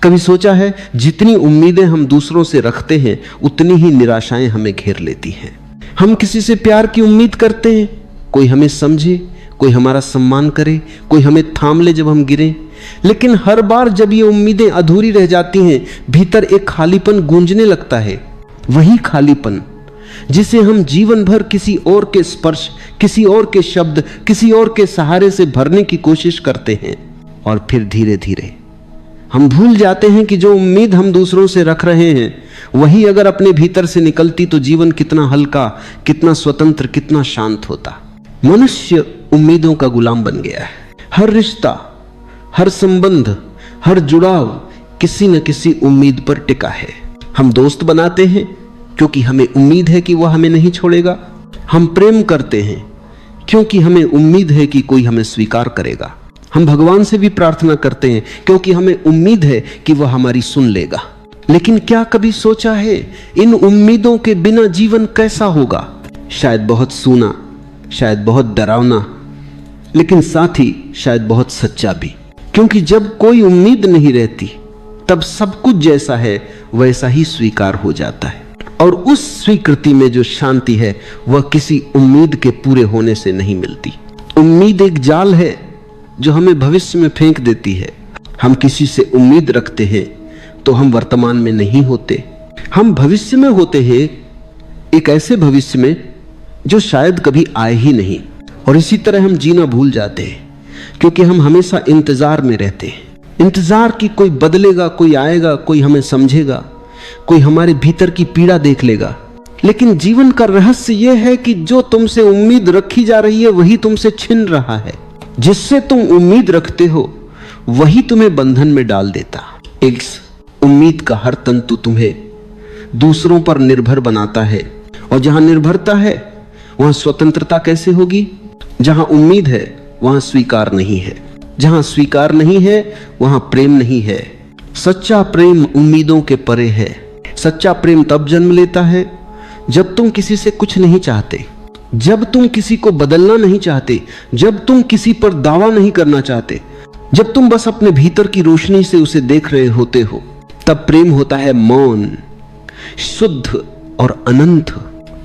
कभी सोचा है जितनी उम्मीदें हम दूसरों से रखते हैं उतनी ही निराशाएं हमें घेर लेती हैं। हम किसी से प्यार की उम्मीद करते हैं, कोई हमें समझे, कोई हमारा सम्मान करे, कोई हमें थाम ले जब हम गिरे। लेकिन हर बार जब ये उम्मीदें अधूरी रह जाती हैं, भीतर एक खालीपन गूंजने लगता है। वही खालीपन जिसे हम जीवन भर किसी और के स्पर्श, किसी और के शब्द, किसी और के सहारे से भरने की कोशिश करते हैं। और फिर धीरे धीरे हम भूल जाते हैं कि जो उम्मीद हम दूसरों से रख रहे हैं वही अगर अपने भीतर से निकलती तो जीवन कितना हल्का, कितना स्वतंत्र, कितना शांत होता। मनुष्य उम्मीदों का गुलाम बन गया है। हर रिश्ता, हर संबंध, हर जुड़ाव किसी न किसी उम्मीद पर टिका है। हम दोस्त बनाते हैं क्योंकि हमें उम्मीद है कि वह हमें नहीं छोड़ेगा। हम प्रेम करते हैं क्योंकि हमें उम्मीद है कि कोई हमें स्वीकार करेगा। हम भगवान से भी प्रार्थना करते हैं क्योंकि हमें उम्मीद है कि वह हमारी सुन लेगा। लेकिन क्या कभी सोचा है इन उम्मीदों के बिना जीवन कैसा होगा? शायद बहुत सूना, शायद बहुत डरावना, लेकिन साथ ही शायद बहुत सच्चा भी। क्योंकि जब कोई उम्मीद नहीं रहती तब सब कुछ जैसा है वैसा ही स्वीकार हो जाता है। और उस स्वीकृति में जो शांति है वह किसी उम्मीद के पूरे होने से नहीं मिलती। उम्मीद एक जाल है जो हमें भविष्य में फेंक देती है। हम किसी से उम्मीद रखते हैं तो हम वर्तमान में नहीं होते, हम भविष्य में होते हैं, एक ऐसे भविष्य में जो शायद कभी आए ही नहीं। और इसी तरह हम जीना भूल जाते हैं क्योंकि हम हमेशा इंतजार में रहते हैं। इंतजार कि कोई बदलेगा, कोई आएगा, कोई हमें समझेगा, कोई हमारे भीतर की पीड़ा देख लेगा। लेकिन जीवन का रहस्य यह है कि जो तुमसे उम्मीद रखी जा रही है वही तुमसे छिन रहा है। जिससे तुम उम्मीद रखते हो वही तुम्हें बंधन में डाल देता। इस उम्मीद का हर तंतु तुम्हें दूसरों पर निर्भर बनाता है। और जहां निर्भरता है वहां स्वतंत्रता कैसे होगी? जहां उम्मीद है वहां स्वीकार नहीं है, जहां स्वीकार नहीं है वहां प्रेम नहीं है। सच्चा प्रेम उम्मीदों के परे है। सच्चा प्रेम तब जन्म लेता है जब तुम किसी से कुछ नहीं चाहते, जब तुम किसी को बदलना नहीं चाहते, जब तुम किसी पर दावा नहीं करना चाहते, जब तुम बस अपने भीतर की रोशनी से उसे देख रहे होते हो। तब प्रेम होता है मौन, शुद्ध और अनंत।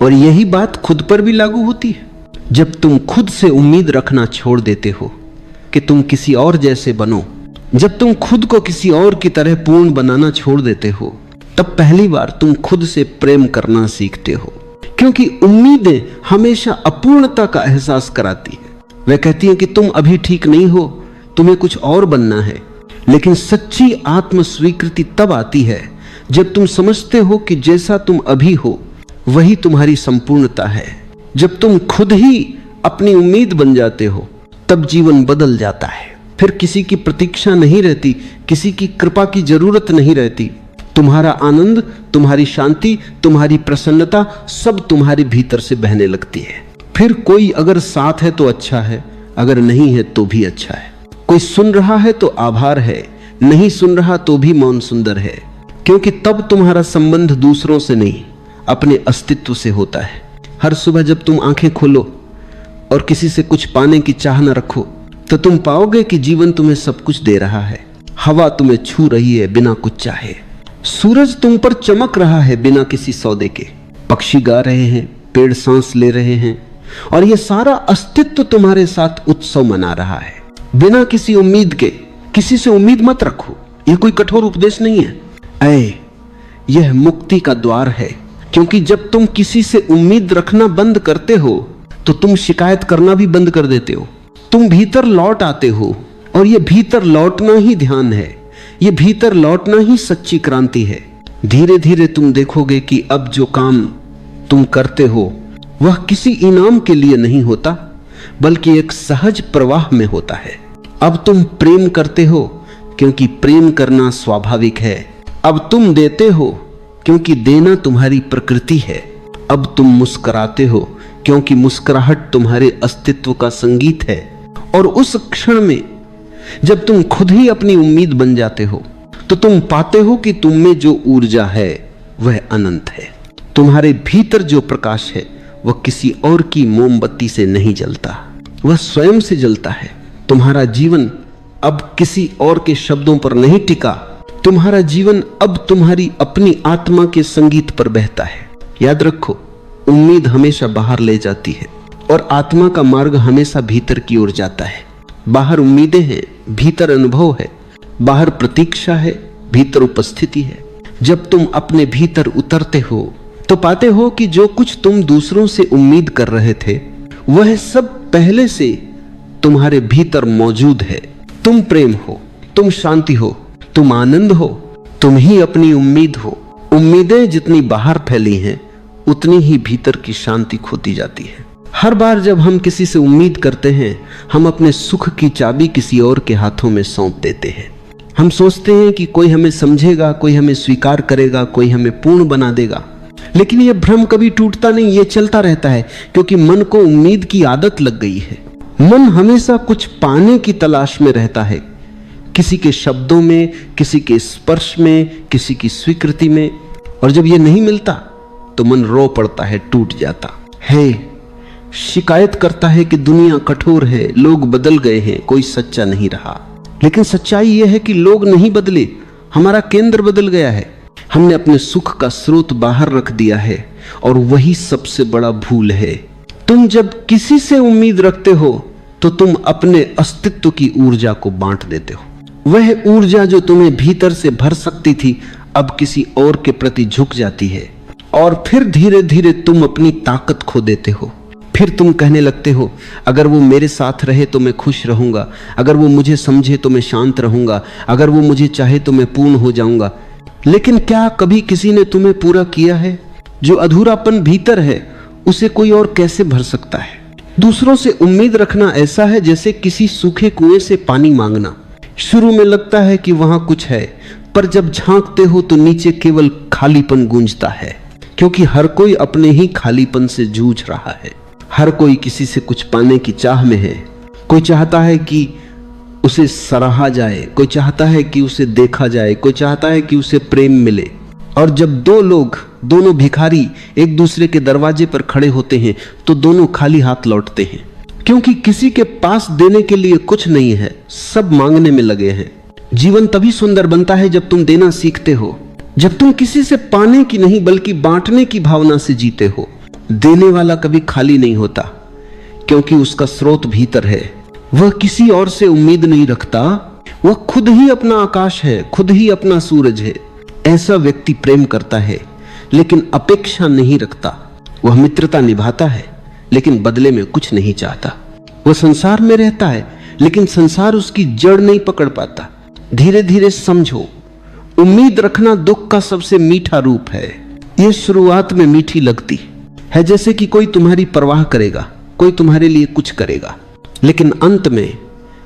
और यही बात खुद पर भी लागू होती है। जब तुम खुद से उम्मीद रखना छोड़ देते हो कि तुम किसी और जैसे बनो, जब तुम खुद को किसी और की तरह पूर्ण बनाना छोड़ देते हो, तब पहली बार तुम खुद से प्रेम करना सीखते हो। क्योंकि उम्मीदें हमेशा अपूर्णता का एहसास कराती है। वे कहती हैं कि तुम अभी ठीक नहीं हो, तुम्हें कुछ और बनना है। लेकिन सच्ची आत्म स्वीकृति तब आती है जब तुम समझते हो कि जैसा तुम अभी हो वही तुम्हारी संपूर्णता है। जब तुम खुद ही अपनी उम्मीद बन जाते हो तब जीवन बदल जाता है। फिर किसी की प्रतीक्षा नहीं रहती, किसी की कृपा की जरूरत नहीं रहती। तुम्हारा आनंद, तुम्हारी शांति, तुम्हारी प्रसन्नता सब तुम्हारे भीतर से बहने लगती है। फिर कोई अगर साथ है तो अच्छा है, अगर नहीं है तो भी अच्छा है। कोई सुन रहा है तो आभार है, नहीं सुन रहा तो भी मौन सुंदर है। क्योंकि तब तुम्हारा संबंध दूसरों से नहीं, अपने अस्तित्व से होता है। हर सुबह जब तुम आंखें खोलो और किसी से कुछ पाने की चाह न रखो तो तुम पाओगे कि जीवन तुम्हें सब कुछ दे रहा है। हवा तुम्हें छू रही है बिना कुछ चाहे, सूरज तुम पर चमक रहा है बिना किसी सौदे के, पक्षी गा रहे हैं, पेड़ सांस ले रहे हैं, और यह सारा अस्तित्व तुम्हारे साथ उत्सव मना रहा है बिना किसी उम्मीद के। किसी से उम्मीद मत रखो, यह कोई कठोर उपदेश नहीं है। यह मुक्ति का द्वार है। क्योंकि जब तुम किसी से उम्मीद रखना बंद करते हो तो तुम शिकायत करना भी बंद कर देते हो। तुम भीतर लौट आते हो, और यह भीतर लौटना ही ध्यान है, यह भीतर लौटना ही सच्ची क्रांति है। धीरे धीरे तुम देखोगे कि अब जो काम तुम करते हो वह किसी इनाम के लिए नहीं होता, बल्कि एक सहज प्रवाह में होता है। अब तुम प्रेम करते हो क्योंकि प्रेम करना स्वाभाविक है। अब तुम देते हो क्योंकि देना तुम्हारी प्रकृति है। अब तुम मुस्कुराते हो क्योंकि मुस्कुराहट तुम्हारे अस्तित्व का संगीत है। और उस क्षण में जब तुम खुद ही अपनी उम्मीद बन जाते हो तो तुम पाते हो कि तुम में जो ऊर्जा है वह अनंत है। तुम्हारे भीतर जो प्रकाश है वह किसी और की मोमबत्ती से नहीं जलता, वह स्वयं से जलता है। तुम्हारा जीवन अब किसी और के शब्दों पर नहीं टिका, तुम्हारा जीवन अब तुम्हारी अपनी आत्मा के संगीत पर बहता है। याद रखो, उम्मीद हमेशा बाहर ले जाती है और आत्मा का मार्ग हमेशा भीतर की ओर जाता है। बाहर उम्मीदें हैं, भीतर अनुभव है। बाहर प्रतीक्षा है, भीतर उपस्थिति है। जब तुम अपने भीतर उतरते हो तो पाते हो कि जो कुछ तुम दूसरों से उम्मीद कर रहे थे वह सब पहले से तुम्हारे भीतर मौजूद है। तुम प्रेम हो, तुम शांति हो, तुम आनंद हो, तुम ही अपनी उम्मीद हो। उम्मीदें जितनी बाहर फैली हैं उतनी ही भीतर की शांति खोती जाती है। हर बार जब हम किसी से उम्मीद करते हैं, हम अपने सुख की चाबी किसी और के हाथों में सौंप देते हैं। हम सोचते हैं कि कोई हमें समझेगा, कोई हमें स्वीकार करेगा, कोई हमें पूर्ण बना देगा। लेकिन यह भ्रम कभी टूटता नहीं, यह चलता रहता है, क्योंकि मन को उम्मीद की आदत लग गई है। मन हमेशा कुछ पाने की तलाश में रहता है, किसी के शब्दों में, किसी के स्पर्श में, किसी की स्वीकृति में। और जब यह नहीं मिलता तो मन रो पड़ता है, टूट जाता है, शिकायत करता है कि दुनिया कठोर है, लोग बदल गए हैं, कोई सच्चा नहीं रहा। लेकिन सच्चाई यह है कि लोग नहीं बदले, हमारा केंद्र बदल गया है। हमने अपने सुख का स्रोत बाहर रख दिया है और वही सबसे बड़ा भूल है। तुम जब किसी से उम्मीद रखते हो तो तुम अपने अस्तित्व की ऊर्जा को बांट देते हो। वह ऊर्जा जो तुम्हें भीतर से भर सकती थी अब किसी और के प्रति झुक जाती है और फिर धीरे धीरे तुम अपनी ताकत खो देते हो। फिर तुम कहने लगते हो, अगर वो मेरे साथ रहे तो मैं खुश रहूंगा, अगर वो मुझे समझे तो मैं शांत रहूंगा, अगर वो मुझे चाहे तो मैं पूर्ण हो जाऊंगा। लेकिन क्या कभी किसी ने तुम्हें पूरा किया है? जो अधूरापन भीतर है उसे कोई और कैसे भर सकता है? दूसरों से उम्मीद रखना ऐसा है जैसे किसी सूखे कुएं से पानी मांगना। शुरू में लगता है कि वहां कुछ है, पर जब झांकते हो तो नीचे केवल खालीपन गूंजता है, क्योंकि हर कोई अपने ही खालीपन से जूझ रहा है। हर कोई किसी से कुछ पाने की चाह में है। कोई चाहता है कि उसे सराहा जाए, कोई चाहता है कि उसे देखा जाए, कोई चाहता है कि उसे प्रेम मिले। और जब दो लोग, दोनों भिखारी एक दूसरे के दरवाजे पर खड़े होते हैं तो दोनों खाली हाथ लौटते हैं, क्योंकि किसी के पास देने के लिए कुछ नहीं है, सब मांगने में लगे हैं। जीवन तभी सुंदर बनता है जब तुम देना सीखते हो, जब तुम किसी से पाने की नहीं बल्कि बांटने की भावना से जीते हो। देने वाला कभी खाली नहीं होता, क्योंकि उसका स्रोत भीतर है। वह किसी और से उम्मीद नहीं रखता, वह खुद ही अपना आकाश है, खुद ही अपना सूरज है। ऐसा व्यक्ति प्रेम करता है लेकिन अपेक्षा नहीं रखता। वह मित्रता निभाता है लेकिन बदले में कुछ नहीं चाहता। वह संसार में रहता है लेकिन संसार उसकी जड़ नहीं पकड़ पाता। धीरे धीरे समझो, उम्मीद रखना दुख का सबसे मीठा रूप है। यह शुरुआत में मीठी लगती है, जैसे कि कोई तुम्हारी परवाह करेगा, कोई तुम्हारे लिए कुछ करेगा, लेकिन अंत में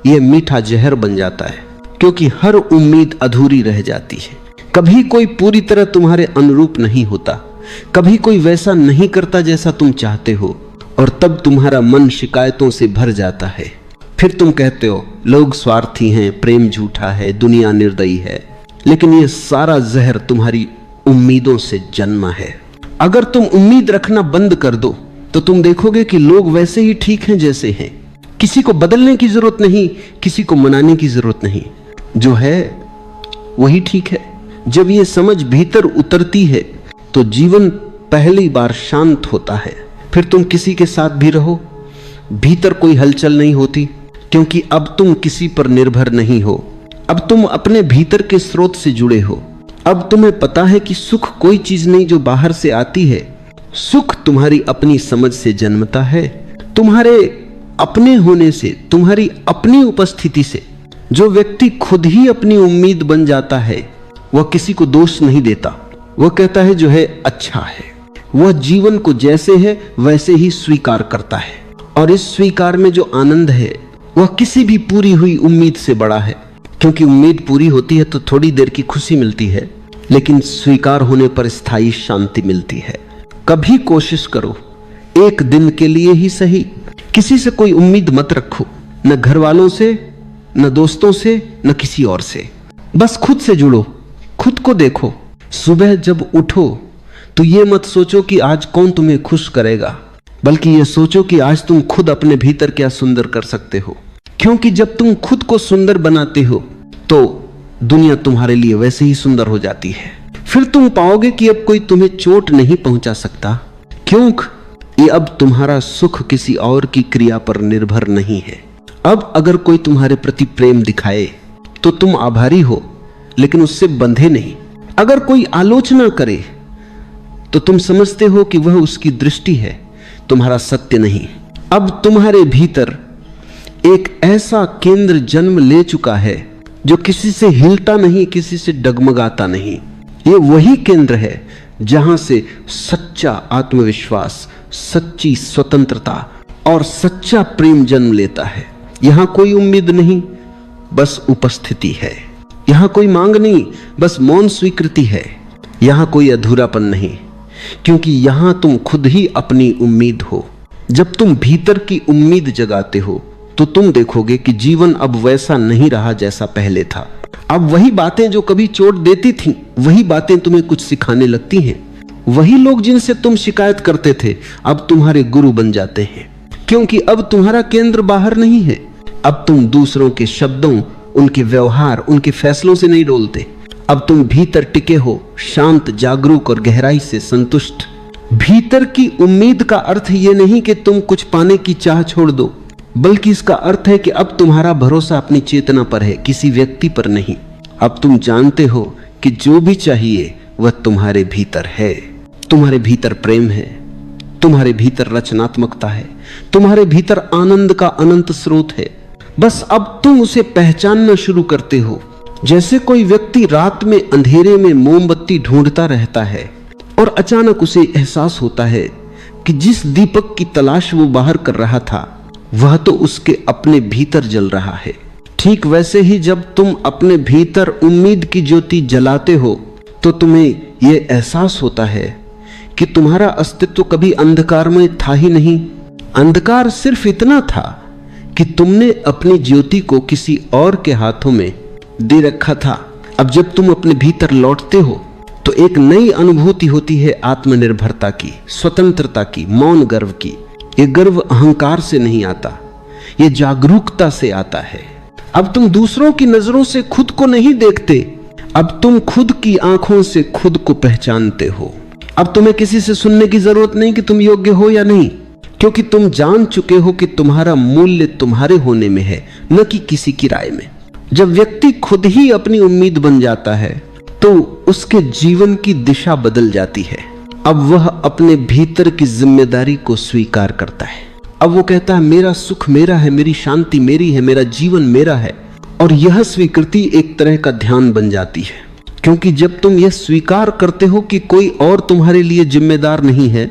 यह मीठा जहर बन जाता है, क्योंकि हर उम्मीद अधूरी रह जाती है। कभी कोई पूरी तरह तुम्हारे अनुरूप नहीं होता, कभी कोई वैसा नहीं करता जैसा तुम चाहते हो, और तब तुम्हारा मन शिकायतों से भर जाता है। फिर तुम कहते हो लोग स्वार्थी हैं, प्रेम झूठा है, दुनिया निर्दयी है। लेकिन यह सारा जहर तुम्हारी उम्मीदों से जन्मा है। अगर तुम उम्मीद रखना बंद कर दो तो तुम देखोगे कि लोग वैसे ही ठीक हैं जैसे हैं। किसी को बदलने की जरूरत नहीं, किसी को मनाने की जरूरत नहीं, जो है वही ठीक है। जब ये समझ भीतर उतरती है तो जीवन पहली बार शांत होता है। फिर तुम किसी के साथ भी रहो, भीतर कोई हलचल नहीं होती, क्योंकि अब तुम किसी पर निर्भर नहीं हो। अब तुम अपने भीतर के स्रोत से जुड़े हो। अब तुम्हें पता है कि सुख कोई चीज नहीं जो बाहर से आती है। सुख तुम्हारी अपनी समझ से जन्मता है, तुम्हारे अपने होने से, तुम्हारी अपनी उपस्थिति से। जो व्यक्ति खुद ही अपनी उम्मीद बन जाता है वह किसी को दोष नहीं देता, वह कहता है जो है अच्छा है। वह जीवन को जैसे है वैसे ही स्वीकार करता है, और इस स्वीकार में जो आनंद है वह किसी भी पूरी हुई उम्मीद से बड़ा है। क्योंकि उम्मीद पूरी होती है तो थोड़ी देर की खुशी मिलती है, लेकिन स्वीकार होने पर स्थायी शांति मिलती है। कभी कोशिश करो, एक दिन के लिए ही सही, किसी से कोई उम्मीद मत रखो, न घर वालों से, न दोस्तों से, न किसी और से। बस खुद से जुड़ो, खुद को देखो। सुबह जब उठो तो ये मत सोचो कि आज कौन तुम्हें खुश करेगा, बल्कि ये सोचो कि आज तुम खुद अपने भीतर क्या सुंदर कर सकते हो। क्योंकि जब तुम खुद को सुंदर बनाते हो तो दुनिया तुम्हारे लिए वैसे ही सुंदर हो जाती है। फिर तुम पाओगे कि अब कोई तुम्हें चोट नहीं पहुंचा सकता। क्यों? ये अब तुम्हारा सुख किसी और की क्रिया पर निर्भर नहीं है। अब अगर कोई तुम्हारे प्रति प्रेम दिखाए तो तुम आभारी हो, लेकिन उससे बंधे नहीं। अगर कोई आलोचना करे तो तुम समझते हो कि वह उसकी दृष्टि है, तुम्हारा सत्य नहीं। अब तुम्हारे भीतर एक ऐसा केंद्र जन्म ले चुका है जो किसी से हिलता नहीं, किसी से डगमगाता नहीं। ये वही केंद्र है जहां से सच्चा आत्मविश्वास, सच्ची स्वतंत्रता और सच्चा प्रेम जन्म लेता है। यहां कोई उम्मीद नहीं, बस उपस्थिति है। यहां कोई मांग नहीं, बस मौन स्वीकृति है। यहां कोई अधूरापन नहीं, क्योंकि यहां तुम खुद ही अपनी उम्मीद हो। जब तुम भीतर की उम्मीद जगाते हो तो तुम देखोगे कि जीवन अब वैसा नहीं रहा जैसा पहले था। अब वही बातें जो कभी चोट देती थीं, वही बातें तुम्हें कुछ सिखाने लगती हैं। वही लोग जिनसे तुम शिकायत करते थे अब तुम्हारे गुरु बन जाते हैं, क्योंकि अब तुम्हारा केंद्र बाहर नहीं है। अब तुम दूसरों के शब्दों, उनके व्यवहार, उनके फैसलों से नहीं डोलते। अब तुम भीतर टिके हो, शांत, जागरूक और गहराई से संतुष्ट। भीतर की उम्मीद का अर्थ ये नहीं कि तुम कुछ पाने की चाह छोड़ दो, बल्कि इसका अर्थ है कि अब तुम्हारा भरोसा अपनी चेतना पर है, किसी व्यक्ति पर नहीं। अब तुम जानते हो कि जो भी चाहिए वह तुम्हारे भीतर है। तुम्हारे भीतर प्रेम है, तुम्हारे भीतर रचनात्मकता है, तुम्हारे भीतर आनंद का अनंत स्रोत है। बस अब तुम उसे पहचानना शुरू करते हो। जैसे कोई व्यक्ति रात में अंधेरे में मोमबत्ती ढूंढता रहता है और अचानक उसे एहसास होता है कि जिस दीपक की तलाश वो बाहर कर रहा था वह तो उसके अपने भीतर जल रहा है। ठीक वैसे ही जब तुम अपने भीतर उम्मीद की ज्योति जलाते हो तो तुम्हें यह एहसास होता है कि तुम्हारा अस्तित्व कभी अंधकार में था ही नहीं। अंधकार सिर्फ इतना था कि तुमने अपनी ज्योति को किसी और के हाथों में दे रखा था। अब जब तुम अपने भीतर लौटते हो तो एक नई अनुभूति होती है, आत्मनिर्भरता की, स्वतंत्रता की, मौन गर्व की। ये गर्व अहंकार से नहीं आता, ये जागरूकता से आता है। अब तुम दूसरों की नजरों से खुद को नहीं देखते, अब तुम खुद की आंखों से खुद को पहचानते हो। अब तुम्हें किसी से सुनने की जरूरत नहीं कि तुम योग्य हो या नहीं, क्योंकि तुम जान चुके हो कि तुम्हारा मूल्य तुम्हारे होने में है, न कि किसी की राय में। जब व्यक्ति खुद ही अपनी उम्मीद बन जाता है तो उसके जीवन की दिशा बदल जाती है। अब वह अपने भीतर की जिम्मेदारी को स्वीकार करता है। अब वो कहता है मेरा सुख मेरा है, मेरी शांति मेरी है, मेरा जीवन मेरा है। और यह स्वीकृति एक तरह का ध्यान बन जाती है, क्योंकि जब तुम यह स्वीकार करते हो कि कोई और तुम्हारे लिए जिम्मेदार नहीं है,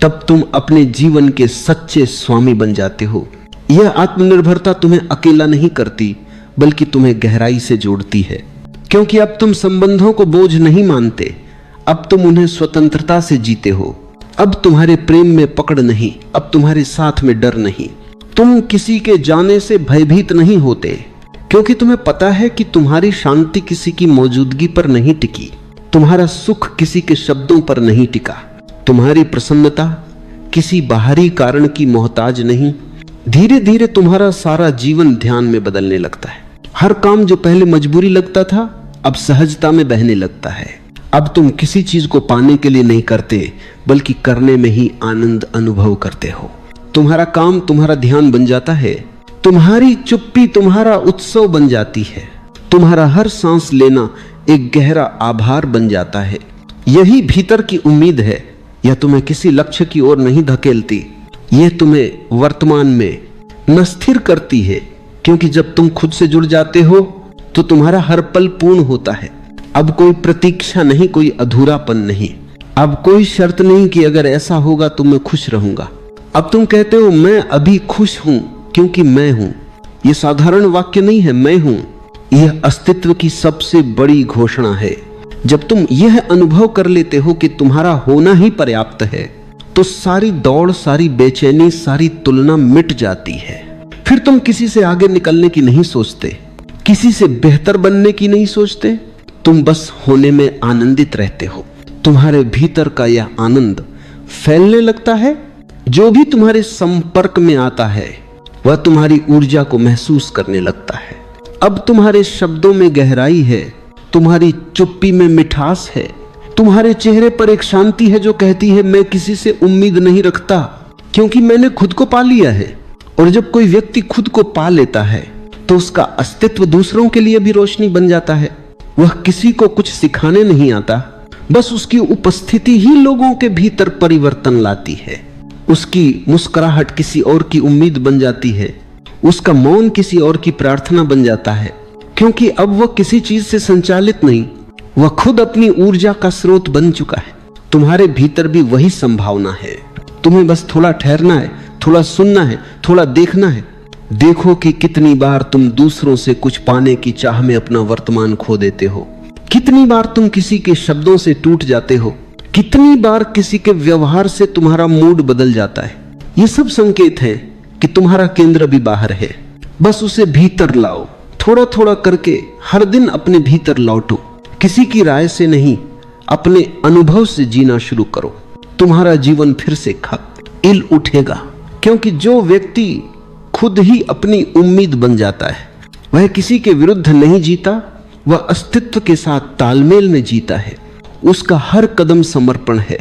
तब तुम अपने जीवन के सच्चे स्वामी बन जाते हो। यह आत्मनिर्भरता तुम्हें अकेला नहीं करती, बल्कि तुम्हें गहराई से जोड़ती है, क्योंकि अब तुम संबंधों को बोझ नहीं मानते, अब तुम उन्हें स्वतंत्रता से जीते हो। अब तुम्हारे प्रेम में पकड़ नहीं, अब तुम्हारे साथ में डर नहीं। तुम किसी के जाने से भयभीत नहीं होते, क्योंकि तुम्हें पता है कि तुम्हारी शांति किसी की मौजूदगी पर नहीं टिकी, तुम्हारा सुख किसी के शब्दों पर नहीं टिका, तुम्हारी प्रसन्नता किसी बाहरी कारण की मोहताज नहीं। धीरे धीरे तुम्हारा सारा जीवन ध्यान में बदलने लगता है। हर काम जो पहले मजबूरी लगता था अब सहजता में बहने लगता है। अब तुम किसी चीज को पाने के लिए नहीं करते, बल्कि करने में ही आनंद अनुभव करते हो। तुम्हारा काम तुम्हारा ध्यान बन जाता है, तुम्हारी चुप्पी तुम्हारा उत्सव बन जाती है, तुम्हारा हर सांस लेना एक गहरा आभार बन जाता है। यही भीतर की उम्मीद है। यह तुम्हें किसी लक्ष्य की ओर नहीं धकेलती, यह तुम्हें वर्तमान में न स्थिर करती है, क्योंकि जब तुम खुद से जुड़ जाते हो तो तुम्हारा हर पल पूर्ण होता है। अब कोई प्रतीक्षा नहीं, कोई अधूरापन नहीं, अब कोई शर्त नहीं कि अगर ऐसा होगा तो मैं खुश रहूंगा। अब तुम कहते हो मैं अभी खुश हूं क्योंकि मैं हूं। यह साधारण वाक्य नहीं है, मैं हूं। यह अस्तित्व की सबसे बड़ी घोषणा है। जब तुम यह अनुभव कर लेते हो कि तुम्हारा होना ही पर्याप्त है, तो सारी दौड़, सारी बेचैनी, सारी तुलना मिट जाती है। फिर तुम किसी से आगे निकलने की नहीं सोचते, किसी से बेहतर बनने की नहीं सोचते, तुम बस होने में आनंदित रहते हो। तुम्हारे भीतर का यह आनंद फैलने लगता है। जो भी तुम्हारे संपर्क में आता है वह तुम्हारी ऊर्जा को महसूस करने लगता है। अब तुम्हारे शब्दों में गहराई है, तुम्हारी चुप्पी में मिठास है, तुम्हारे चेहरे पर एक शांति है जो कहती है मैं किसी से उम्मीद नहीं रखता, क्योंकि मैंने खुद को पा लिया है। और जब कोई व्यक्ति खुद को पा लेता है तो उसका अस्तित्व दूसरों के लिए भी रोशनी बन जाता है। वह किसी को कुछ सिखाने नहीं आता, बस उसकी उपस्थिति ही लोगों के भीतर परिवर्तन लाती है। उसकी मुस्कुराहट किसी और की उम्मीद बन जाती है, उसका मौन किसी और की प्रार्थना बन जाता है, क्योंकि अब वह किसी चीज से संचालित नहीं, वह खुद अपनी ऊर्जा का स्रोत बन चुका है। तुम्हारे भीतर भी वही संभावना है, तुम्हें बस थोड़ा ठहरना है, थोड़ा सुनना है, थोड़ा देखना है। देखो कि कितनी बार तुम दूसरों से कुछ पाने की चाह में अपना वर्तमान खो देते हो, कितनी बार तुम किसी के शब्दों से टूट जाते हो, कितनी बार किसी के व्यवहार से तुम्हारा मूड बदल जाता है। ये सब संकेत है कि तुम्हारा केंद्र भी बाहर है, बस उसे भीतर लाओ। थोड़ा थोड़ा करके हर दिन अपने भीतर लौटो, किसी की राय से नहीं, अपने अनुभव से जीना शुरू करो। तुम्हारा जीवन फिर से खिल उठेगा, क्योंकि जो व्यक्ति खुद ही अपनी उम्मीद बन जाता है वह किसी के विरुद्ध नहीं जीता, वह अस्तित्व के साथ तालमेल में जीता है। उसका हर कदम समर्पण है,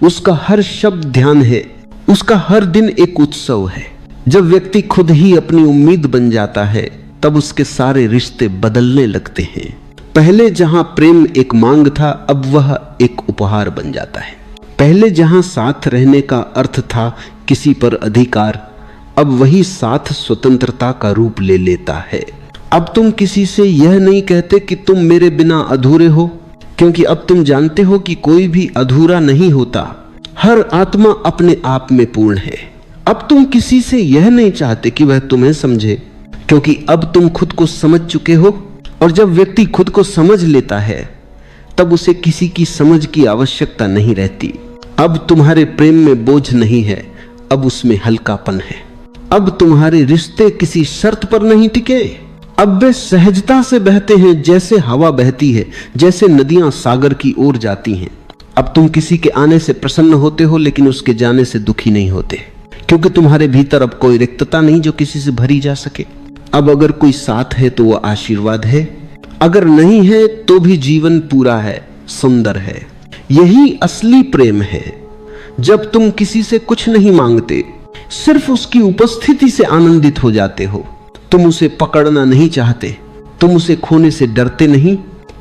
उसका हर शब्द ध्यान है, उसका हर दिन एक उत्सव है। जब व्यक्ति खुद ही अपनी उम्मीद बन जाता है तब उसके सारे रिश्ते बदलने लगते हैं। पहले जहां प्रेम एक मांग था, अब वह एक उपहार बन जाता है। पहले जहां साथ रहने का अर्थ था किसी पर अधिकार, अब वही साथ स्वतंत्रता का रूप ले लेता है। अब तुम किसी से यह नहीं कहते कि तुम मेरे बिना अधूरे हो, क्योंकि अब तुम जानते हो कि कोई भी अधूरा नहीं होता, हर आत्मा अपने आप में पूर्ण है। अब तुम किसी से यह नहीं चाहते कि वह तुम्हें समझे, क्योंकि अब तुम खुद को समझ चुके हो। और जब व्यक्ति खुद को समझ लेता है तब उसे किसी की समझ की आवश्यकता नहीं रहती। अब तुम्हारे प्रेम में बोझ नहीं है, अब उसमें हल्कापन है। अब तुम्हारे रिश्ते किसी शर्त पर नहीं टिके, अब वे सहजता से बहते हैं, जैसे हवा बहती है, जैसे नदियां सागर की ओर जाती हैं। अब तुम किसी के आने से प्रसन्न होते हो, लेकिन उसके जाने से दुखी नहीं होते, क्योंकि तुम्हारे भीतर अब कोई रिक्तता नहीं जो किसी से भरी जा सके। अब अगर कोई साथ है तो वह आशीर्वाद है, अगर नहीं है तो भी जीवन पूरा है, सुंदर है। यही असली प्रेम है, जब तुम किसी से कुछ नहीं मांगते, सिर्फ उसकी उपस्थिति से आनंदित हो जाते हो। तुम उसे पकड़ना नहीं चाहते, तुम उसे खोने से डरते नहीं,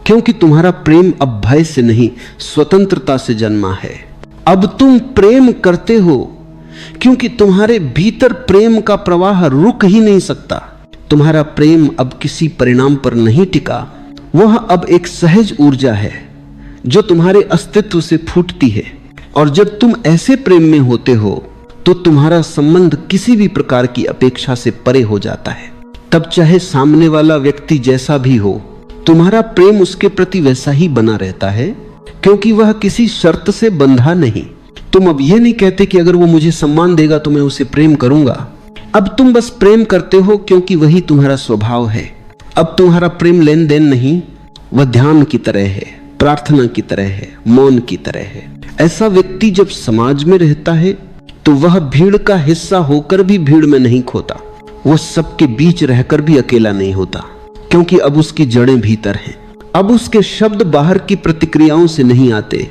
क्योंकि तुम्हारा प्रेम अब भय से नहीं, स्वतंत्रता से जन्मा है। अब तुम प्रेम करते हो क्योंकि तुम्हारे भीतर प्रेम का प्रवाह रुक ही नहीं सकता। तुम्हारा प्रेम अब किसी परिणाम पर नहीं टिका, वह अब एक सहज ऊर्जा है जो तुम्हारे अस्तित्व से फूटती है। और जब तुम ऐसे प्रेम में होते हो तो तुम्हारा संबंध किसी भी प्रकार की अपेक्षा से परे हो जाता है। तब चाहे सामने वाला व्यक्ति जैसा भी हो, तुम्हारा प्रेम उसके प्रति वैसा ही बना रहता है, क्योंकि वह किसी शर्त से बंधा नहीं। तुम अब यह नहीं कहते कि अगर वो मुझे सम्मान देगा तो मैं उसे प्रेम करूंगा। अब तुम बस प्रेम करते हो क्योंकि वही तुम्हारा स्वभाव है। अब तुम्हारा प्रेम लेन देन नहीं, वह ध्यान की तरह है, प्रार्थना की तरह है, मौन की तरह है। ऐसा व्यक्ति जब समाज में रहता है तो वह भीड़ का हिस्सा होकर भी भीड़ में नहीं खोता, वह सबके बीच रहकर भी अकेला नहीं होता, क्योंकि अब उसकी जड़ें भीतर हैं। अब उसके शब्द बाहर की प्रतिक्रियाओं से नहीं आते,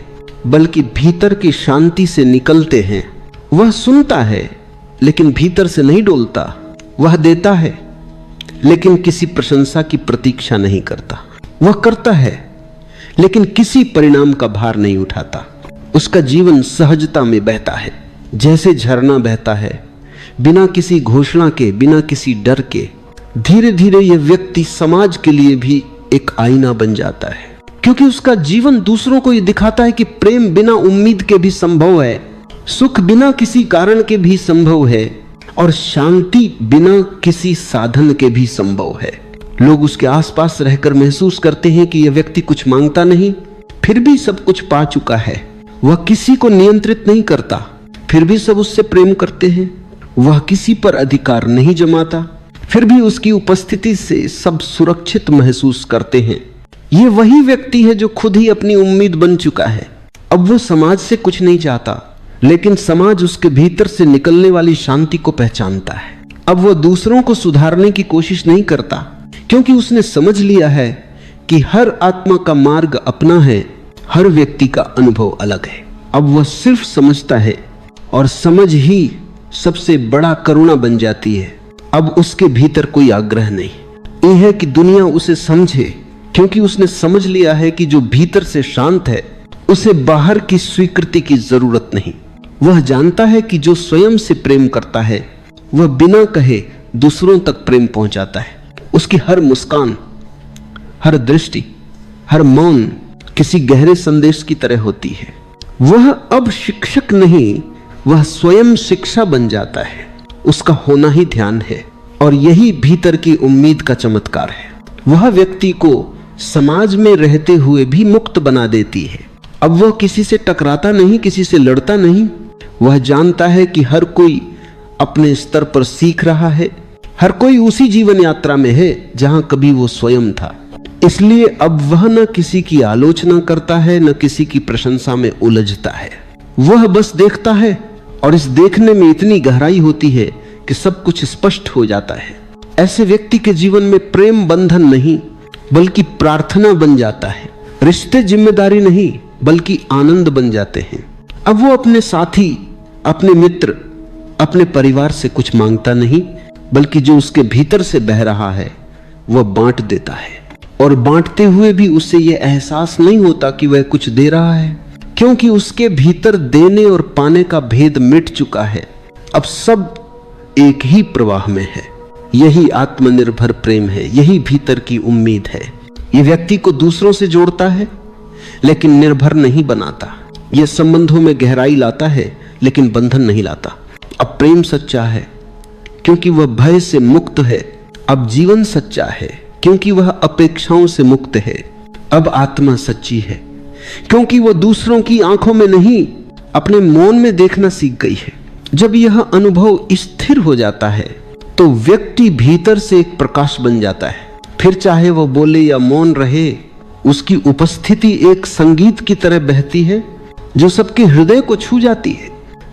बल्कि भीतर की शांति से निकलते हैं। वह सुनता है लेकिन भीतर से नहीं डोलता, वह देता है लेकिन किसी प्रशंसा की प्रतीक्षा नहीं करता, वह करता है लेकिन किसी परिणाम का भार नहीं उठाता। उसका जीवन सहजता में बहता है, जैसे झरना बहता है, बिना किसी घोषणा के, बिना किसी डर के। धीरे धीरे यह व्यक्ति समाज के लिए भी एक आईना बन जाता है, क्योंकि उसका जीवन दूसरों को यह दिखाता है कि प्रेम बिना उम्मीद के भी संभव है, सुख बिना किसी कारण के भी संभव है, और शांति बिना किसी साधन के भी संभव है। लोग उसके आसपास रहकर महसूस करते हैं कि यह व्यक्ति कुछ मांगता नहीं, फिर भी सब कुछ पा चुका है। वह किसी को नियंत्रित नहीं करता, फिर भी सब उससे प्रेम करते हैं। वह किसी पर अधिकार नहीं जमाता, फिर भी उसकी उपस्थिति से सब सुरक्षित महसूस करते हैं। यह वही व्यक्ति है जो खुद ही अपनी उम्मीद बन चुका है। अब वो समाज से कुछ नहीं चाहता, लेकिन समाज उसके भीतर से निकलने वाली शांति को पहचानता है। अब वो दूसरों को सुधारने की कोशिश नहीं करता, क्योंकि उसने समझ लिया है कि हर आत्मा का मार्ग अपना है, हर व्यक्ति का अनुभव अलग है। अब वह सिर्फ समझता है और समझ ही सबसे बड़ा करुणा बन जाती है। अब उसके भीतर कोई आग्रह नहीं, यह है कि दुनिया उसे समझे, क्योंकि उसने समझ लिया है कि जो भीतर से शांत है उसे बाहर की स्वीकृति की जरूरत नहीं। वह जानता है कि जो स्वयं से प्रेम करता है वह बिना कहे दूसरों तक प्रेम पहुंचाता है। उसकी हर मुस्कान, हर दृष्टि, हर मौन किसी गहरे संदेश की तरह होती है। वह अब शिक्षक नहीं, वह स्वयं शिक्षा बन जाता है। उसका होना ही ध्यान है और यही भीतर की उम्मीद का चमत्कार है। वह व्यक्ति को समाज में रहते हुए भी मुक्त बना देती है। अब वह किसी से टकराता नहीं, किसी से लड़ता नहीं। वह जानता है कि हर कोई अपने स्तर पर सीख रहा है, हर कोई उसी जीवन यात्रा में है जहां कभी वो स्वयं था। इसलिए अब वह न किसी की आलोचना करता है, न किसी की प्रशंसा में उलझता है। वह बस देखता है और इस देखने में इतनी गहराई होती है कि सब कुछ स्पष्ट हो जाता है। ऐसे व्यक्ति के जीवन में प्रेम बंधन नहीं बल्कि प्रार्थना बन जाता है। रिश्ते जिम्मेदारी नहीं बल्कि आनंद बन जाते हैं। अब वो अपने साथी, अपने मित्र, अपने परिवार से कुछ मांगता नहीं, बल्कि जो उसके भीतर से बह रहा है वह बांट देता है। और बांटते हुए भी उसे यह एहसास नहीं होता कि वह कुछ दे रहा है, क्योंकि उसके भीतर देने और पाने का भेद मिट चुका है। अब सब एक ही प्रवाह में है। यही आत्मनिर्भर प्रेम है, यही भीतर की उम्मीद है। यह व्यक्ति को दूसरों से जोड़ता है लेकिन निर्भर नहीं बनाता। यह संबंधों में गहराई लाता है लेकिन बंधन नहीं लाता। अब प्रेम सच्चा है क्योंकि वह भय से मुक्त है। अब जीवन सच्चा है क्योंकि वह अपेक्षाओं से मुक्त है। अब आत्मा सच्ची है क्योंकि वह दूसरों की आंखों में नहीं, अपने मौन में देखना सीख गई है। जब यह अनुभव स्थिर हो जाता है तो व्यक्ति भीतर से एक प्रकाश बन जाता है। फिर चाहे वह बोले या मौन रहे, उसकी उपस्थिति एक संगीत की तरह बहती है जो सबके हृदय को छू जाती है।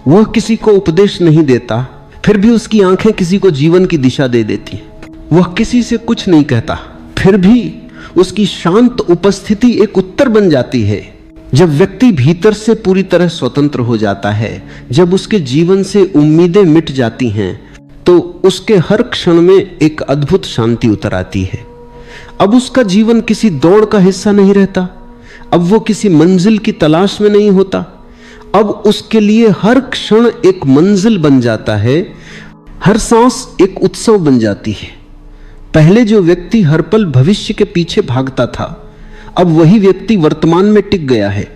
वह किसी को उपदेश नहीं देता, फिर भी उसकी आंखें किसी को जीवन की दिशा दे देती हैं। वह किसी से कुछ नहीं कहता, फिर भी उसकी शांत उपस्थिति एक उत्तर बन जाती है। जब व्यक्ति भीतर से पूरी तरह स्वतंत्र हो जाता है, जब उसके जीवन से उम्मीदें मिट जाती हैं, तो उसके हर क्षण में एक अद्भुत शांति उतर आती है। अब उसका जीवन किसी दौड़ का हिस्सा नहीं रहता। अब वो किसी मंजिल की तलाश में नहीं होता। अब उसके लिए हर क्षण एक मंजिल बन जाता है, हर सांस एक उत्सव बन जाती है। पहले जो व्यक्ति हर पल भविष्य के पीछे भागता था, अब वही व्यक्ति वर्तमान में टिक गया है।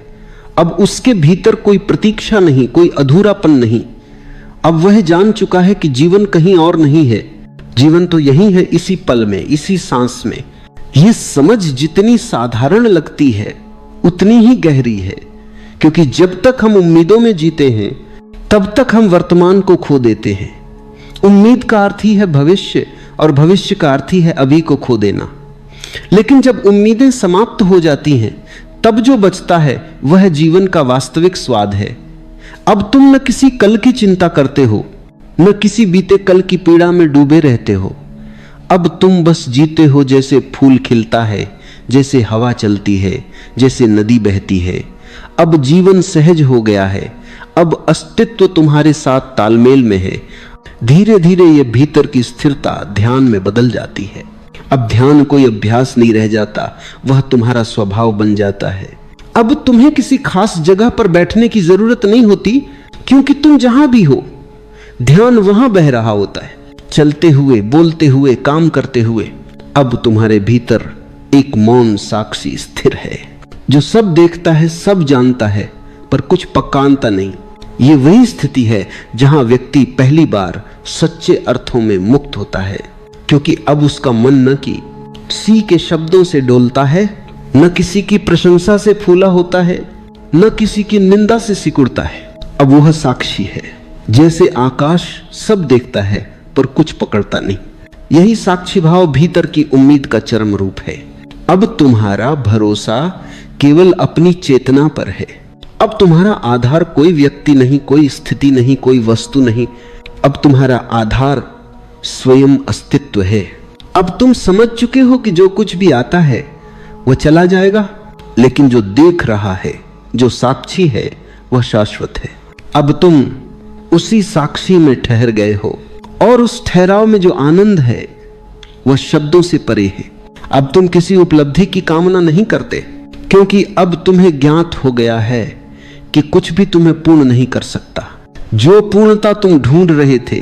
अब उसके भीतर कोई प्रतीक्षा नहीं, कोई अधूरापन नहीं। अब वह जान चुका है कि जीवन कहीं और नहीं है, जीवन तो यही है, इसी पल में, इसी सांस में। यह समझ जितनी साधारण लगती है उतनी ही गहरी है, क्योंकि जब तक हम उम्मीदों में जीते हैं तब तक हम वर्तमान को खो देते हैं। उम्मीद का अर्थ ही है भविष्य और भविष्य का अर्थ ही है अभी को खो देना। लेकिन जब उम्मीदें समाप्त हो जाती हैं तब जो बचता है वह जीवन का वास्तविक स्वाद है। अब तुम न किसी कल की चिंता करते हो, न किसी बीते कल की पीड़ा में डूबे रहते हो। अब तुम बस जीते हो जैसे फूल खिलता है, जैसे हवा चलती है, जैसे नदी बहती है। अब जीवन सहज हो गया है। अब अस्तित्व तुम्हारे साथ तालमेल में है। धीरे धीरे यह भीतर की स्थिरता ध्यान में बदल जाती है। अब ध्यान कोई अभ्यास नहीं रह जाता, वह तुम्हारा स्वभाव बन जाता है। अब तुम्हें किसी खास जगह पर बैठने की जरूरत नहीं होती, क्योंकि तुम जहां भी हो ध्यान वहां बह रहा होता है। चलते हुए, बोलते हुए, काम करते हुए अब तुम्हारे भीतर एक मौन साक्षी स्थिर है, जो सब देखता है, सब जानता है, पर कुछ पकानता नहीं। ये वही स्थिति है जहां व्यक्ति पहली बार सच्चे अर्थों में मुक्त होता है, क्योंकि अब उसका मन न कि सी के शब्दों से डोलता है, न किसी की प्रशंसा से फूला होता है, न किसी की निंदा से सिकुड़ता है। अब वह साक्षी है, जैसे आकाश सब देखता है पर कुछ पकड़ता नहीं। यही साक्षी भाव भीतर की उम्मीद का चरम रूप है। अब तुम्हारा भरोसा केवल अपनी चेतना पर है। अब तुम्हारा आधार कोई व्यक्ति नहीं, कोई स्थिति नहीं, कोई वस्तु नहीं। अब तुम्हारा आधार स्वयं अस्तित्व है। अब तुम समझ चुके हो कि जो कुछ भी आता है वह चला जाएगा, लेकिन जो देख रहा है, जो साक्षी है, वह शाश्वत है। अब तुम उसी साक्षी में ठहर गए हो और उस ठहराव में जो आनंद है वह शब्दों से परे है। अब तुम किसी उपलब्धि की कामना नहीं करते, क्योंकि अब तुम्हें ज्ञात हो गया है कि कुछ भी तुम्हें पूर्ण नहीं कर सकता। जो पूर्णता तुम ढूंढ रहे थे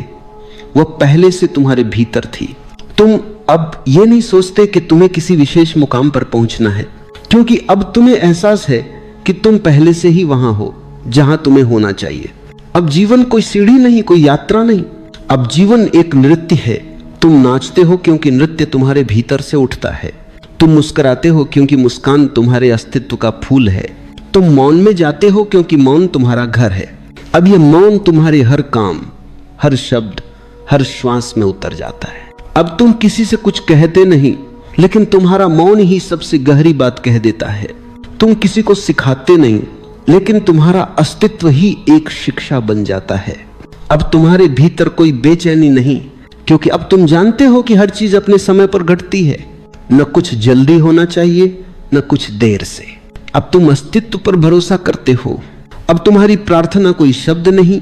वह पहले से तुम्हारे भीतर थी। तुम अब यह नहीं सोचते कि तुम्हें किसी विशेष मुकाम पर पहुंचना है, क्योंकि अब तुम्हें एहसास है कि तुम पहले से ही वहां हो जहां तुम्हें होना चाहिए। अब जीवन कोई सीढ़ी नहीं, कोई यात्रा नहीं, अब जीवन एक नृत्य है। तुम नाचते हो क्योंकि नृत्य तुम्हारे भीतर से उठता है। तुम मुस्कुराते हो क्योंकि मुस्कान तुम्हारे अस्तित्व का फूल है। तुम मौन में जाते हो क्योंकि मौन तुम्हारा घर है। अब यह मौन तुम्हारे हर काम, हर शब्द, हर श्वास में उतर जाता है। अब तुम किसी से कुछ कहते नहीं, लेकिन तुम्हारा मौन ही सबसे गहरी बात कह देता है। तुम किसी को सिखाते नहीं, लेकिन तुम्हारा अस्तित्व ही एक शिक्षा बन जाता है। अब तुम्हारे भीतर कोई बेचैनी नहीं, क्योंकि अब तुम जानते हो कि हर चीज अपने समय पर घटती है। न कुछ जल्दी होना चाहिए, न कुछ देर से। अब तुम अस्तित्व पर भरोसा करते हो। अब तुम्हारी प्रार्थना कोई शब्द नहीं,